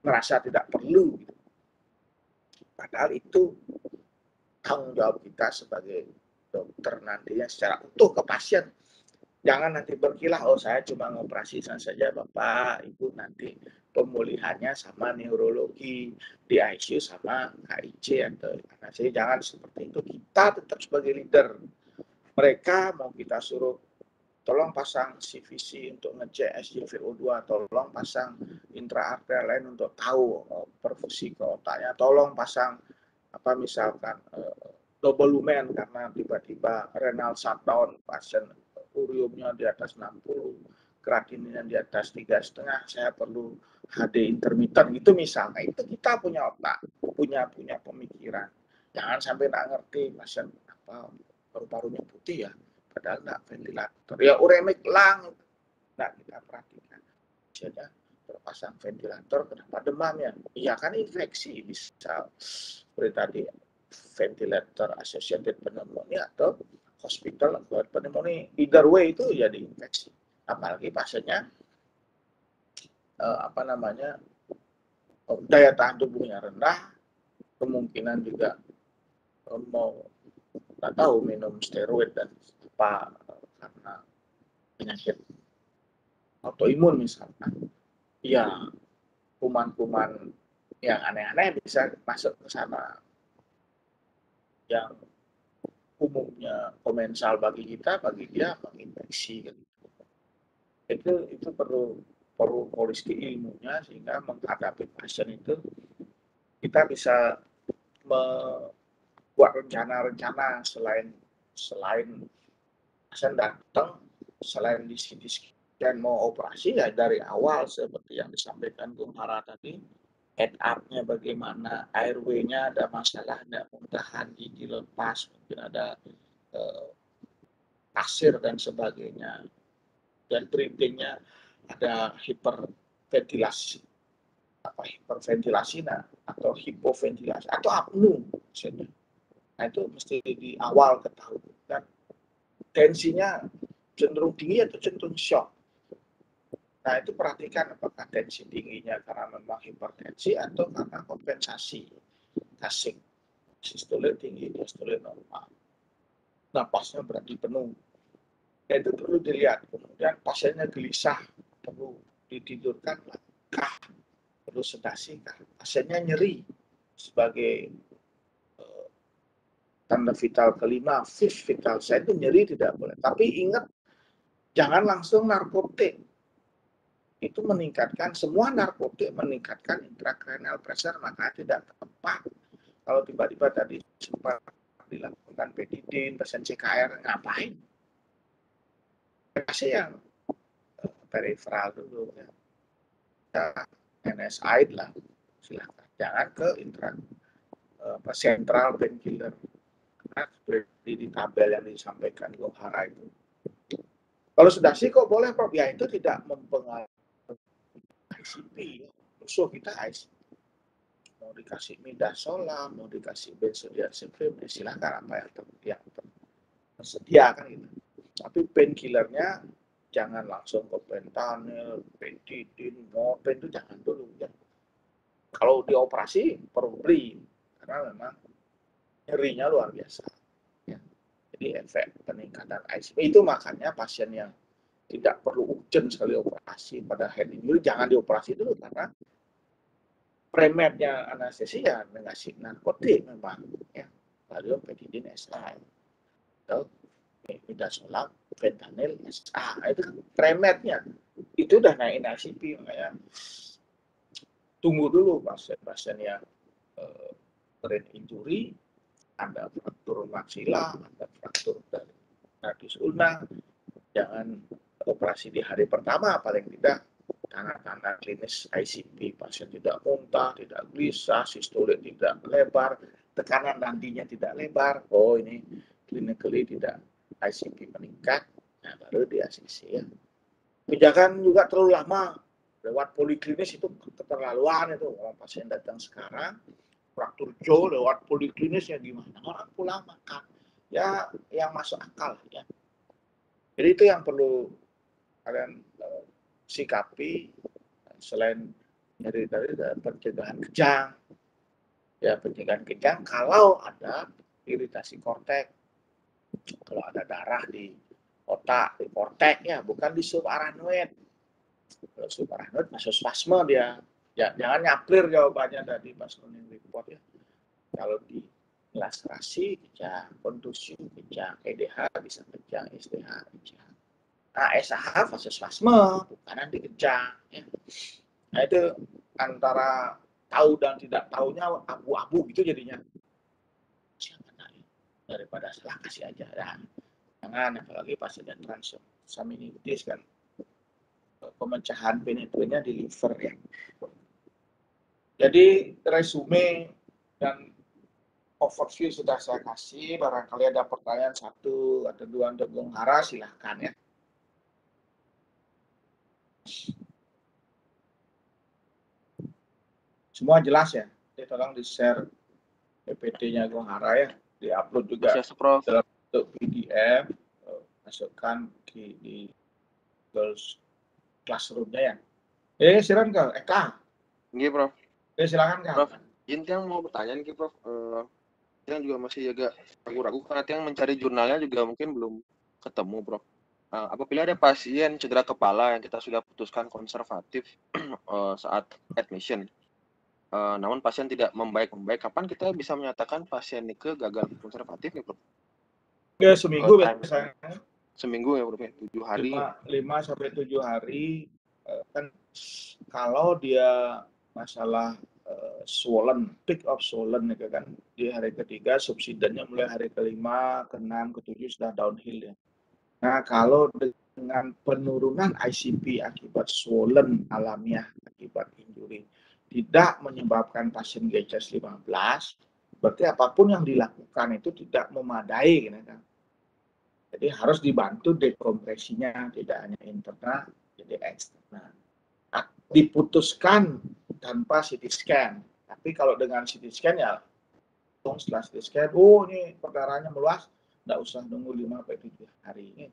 merasa tidak perlu. Padahal itu tanggung jawab kita sebagai dokter nantinya secara utuh ke pasien. Jangan nanti berkilah, oh saya cuma ngoperasi saja Bapak, Ibu nanti pemulihannya sama neurologi, di ICU sama HIC atau anestesi. Jangan seperti itu. Kita tetap sebagai leader. Mereka mau kita suruh tolong pasang CVC untuk ngecek SjVO2, tolong pasang intraarterial lain untuk tahu perfusi ke otaknya, tolong pasang apa misalkan double lumen karena tiba-tiba renal shutdown, pasien uriumnya di atas 60, kreatinina di atas 3,5, saya perlu HD intermittent gitu misalnya. Itu kita punya otak, punya pemikiran. Jangan sampai nggak ngerti pasien apa paru-parunya putih ya, padahal nggak ventilator. Ya uremic lung, nggak kita perhatikan. Misalnya terpasang ventilator, kenapa demamnya? Iya kan infeksi, bisa seperti tadi ventilator associated pneumonia atau hospital acquired pneumonia. Either way itu jadi infeksi. Apalagi pasiennya daya tahan tubuhnya rendah, kemungkinan juga mau nggak tahu minum steroid dan apa karena penyakit autoimun misalkan. Ya kuman-kuman yang aneh-aneh bisa masuk ke sana. Yang umumnya komensal bagi kita, bagi dia menginfeksi. Itu perlu polisi ilmunya sehingga menghadapi pasien itu kita bisa membuat rencana-rencana selain pasien datang, selain di CT scan mau operasi ya dari awal seperti yang disampaikan Bung Hara tadi, head up-nya bagaimana, airway-nya ada masalah, ada muntahan, gigi lepas, mungkin ada pasir dan sebagainya, dan breathing-nya ada hiperventilasi atau hipoventilasi atau apnu misalnya. Nah itu mesti di awal ketahui. Dan tensinya cenderung tinggi atau cenderung shock. Nah itu perhatikan apakah tensi tingginya karena memang hipertensi atau karena kompensasi kasing. Sistolit tinggi, diastolit normal. Napasnya berarti penuh. Ya, itu perlu dilihat. Kemudian pasiennya gelisah, perlu ditidurkan kah, perlu sedasi kah. Pasiennya nyeri sebagai tanda vital kelima, fifth vital sign itu nyeri tidak boleh. Tapi ingat, jangan langsung narkotik. Itu meningkatkan, semua narkotik meningkatkan intracranial pressure, maka tidak tepat. Kalau tiba-tiba tadi sempat dilakukan petidin, pasien CKR, ngapain? Kasih yang peripheral dulu ya. NSAID lah, silahkan. Jangan ke central painkiller. karena seperti di tabel yang disampaikan Gohara itu. Kalau sedasi kok boleh Prof? Ya itu tidak mempengaruhi ICP. Musuh kita ICP. Mau dikasih midazolam, mau dikasih benzodiazepam, silakan apa yang tersedia kan gitu. Tapi painkillernya jangan langsung ke fentanyl, betadine, morfin itu jangan dulu ya. Kalau dioperasi perlu beli karena memang nyerinya luar biasa. Ya. Jadi efek peningkatan ICP itu makanya pasien yang tidak perlu urgent sekali operasi pada head injury jangan dioperasi dulu karena primernya anestesia ngasih narkotik memang ya Valium, SI atau midazolam, fentanyl, SA itu kan primernya itu udah naikin ICP makanya tunggu dulu pasien-pasien yang brain injury ada fraktur maksila, ada fraktur dari radius ulna jangan operasi di hari pertama paling tidak tanda-tanda klinis ICP pasien tidak muntah, tidak gelisah, sistolik tidak lebar, tekanan nantinya tidak lebar. Oh ini clinically tidak ICP meningkat, nah baru di ACC ya. Jangan juga terlalu lama lewat poliklinis itu keterlaluan itu orang pasien datang sekarang fraktur jaw lewat poliklinisnya gimana orang pulang makan ya yang masuk akal ya. Jadi itu yang perlu kalian sikapi selain nyeri dari pencegahan kejang ya pencegahan kejang kalau ada iritasi kortek kalau ada darah di otak di kortek ya bukan di subarachnoid kalau subarachnoid masuk spasme dia ya jangan nyaplir jawabannya tadi pas kuning report ya kalau di laserasi kejang kontusi kejang EDH bisa kejang SDH kejang nah, SAH fase spasme, bukan nanti kejang. Ya. Nah itu antara tahu dan tidak tahunya abu-abu gitu jadinya. Daripada salah kasih aja. Nah, jangan apalagi pas ada transaminitis kan pemecahan penetrenya di liver ya. Jadi resume dan overview sudah saya kasih. Barangkali ada pertanyaan satu atau dua untuk Gohara silahkan ya. Semua jelas ya. Jadi tolong di-share PPT-nya Gohara ya. Di-upload juga dalam bentuk PDF. Masukkan di classroom-nya ya. Silakan Kak. Kak. Nggih, Prof. Silakan Kak. Prof, izin Tiang mau bertanya nih, Prof. Tiang juga masih agak ragu-ragu karena Tiang mencari jurnalnya juga mungkin belum ketemu, Prof. Apabila ada pasien cedera kepala yang kita sudah putuskan konservatif saat admission, namun pasien tidak membaik-membaik, kapan kita bisa menyatakan pasien ini gagal konservatif nih, Prof? Ya, seminggu biasanya. Seminggu ya, Prof, 7 hari. 5 sampai 7 hari. Kan kalau dia masalah swollen, peak of swollen itu kan di hari ketiga, subsidennya mulai hari kelima, ke-6, ke-7 sudah downhill ya. Nah, kalau dengan penurunan ICP akibat swollen alamiah akibat injury tidak menyebabkan pasien GCS 15, berarti apapun yang dilakukan itu tidak memadai kan. Jadi harus dibantu dekompresinya, tidak hanya internal, jadi eksternal. Nah, diputuskan tanpa CT scan. Tapi kalau dengan CT scan ya, setelah CT scan, oh ini perdarahannya meluas, nggak usah nunggu 5-7 hari ini.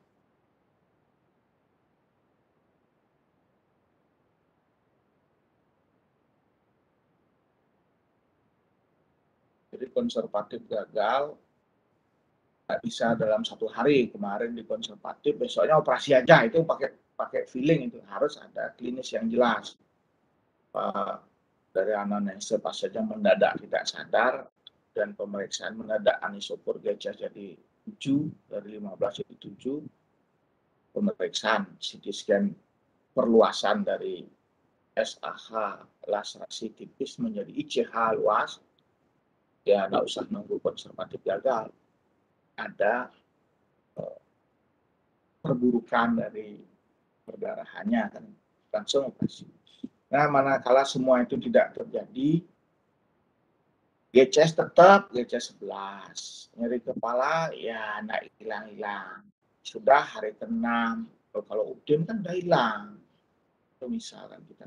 Jadi konservatif gagal, nggak bisa dalam 1 hari. Kemarin di konservatif, besoknya operasi aja, itu pakai feeling, itu harus ada klinis yang jelas. Dari anamnesa pasiennya mendadak tidak sadar dan pemeriksaan mendadak anisopor GCS jadi 7 dari 15 jadi 7. Pemeriksaan CT scan perluasan dari SAH laserasi tipis menjadi ICH luas. Ya nggak usah nunggu konservatif gagal. Ada perburukan dari perdarahannya kan langsung operasi. Nah, manakala semua itu tidak terjadi, GCS tetap GCS 11. Nyeri kepala ya nggak hilang-hilang. Sudah hari ke-6. Kalau UDIN kan udah hilang. Itu misalkan kita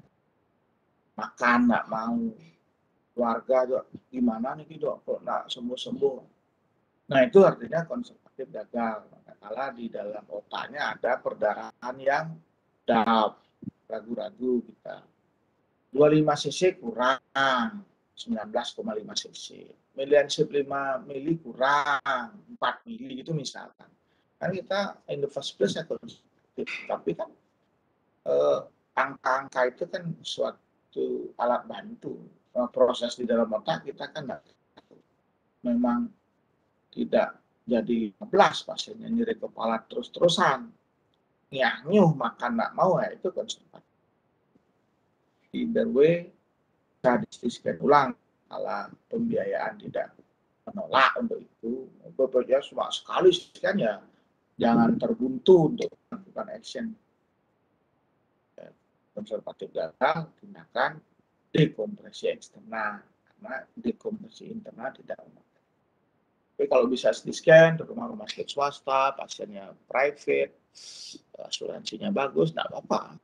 makan nggak mau, keluarga dok gimana nih dok kok nggak sembuh-sembuh. Nah itu artinya konservatif gagal. Manakala di dalam otaknya ada perdarahan yang doubt, ragu-ragu kita. 25 cc kurang, 19,5 cc. Miliansip 5 mili kurang, 4 mili itu misalkan. Kan kita in the first place ya konservatif, tapi kan angka-angka itu kan suatu alat bantu. Proses di dalam otak kita kan memang tidak jadi 15 pasiennya nyeri kepala terus-terusan. Nyuh makan nggak mau ya itu konservatif. Either way bisa diskusikan ulang kalau pembiayaan tidak menolak untuk itu. Beberapa cuma sekali sekian ya jangan terbuntu untuk melakukan action. Konservatif gagal, tindakan dekompresi eksternal karena dekompresi internal tidak memakai. Tapi kalau bisa di-scan di rumah-rumah sakit swasta, pasiennya private, asuransinya bagus, tidak apa-apa.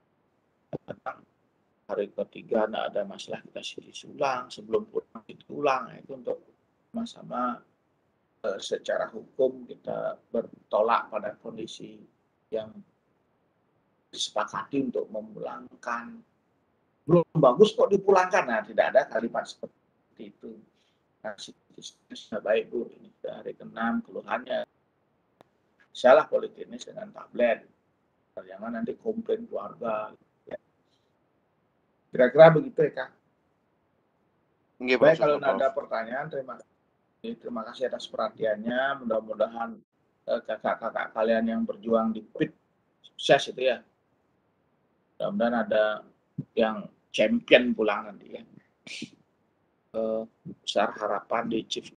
Hari ketiga tidak ada masalah, kita CT ulang, sebelum pulang CT ulang, itu untuk sama-sama secara hukum kita bertolak pada kondisi yang disepakati untuk memulangkan. Belum bagus kok dipulangkan, nah tidak ada kalimat seperti itu. Nah, sudah baik Bu, ini sudah hari ke-6 keluhannya. Salah poliklinis dengan tablet, jangan nanti komplain keluarga. Ya. Kira-kira begitu ya Kak. Baik, kalau ada pertanyaan, terima kasih atas perhatiannya. Mudah-mudahan kakak-kakak kalian yang berjuang di PIT sukses itu ya. Mudah-mudahan ada yang champion pulang nanti ya. Besar harapan di Chief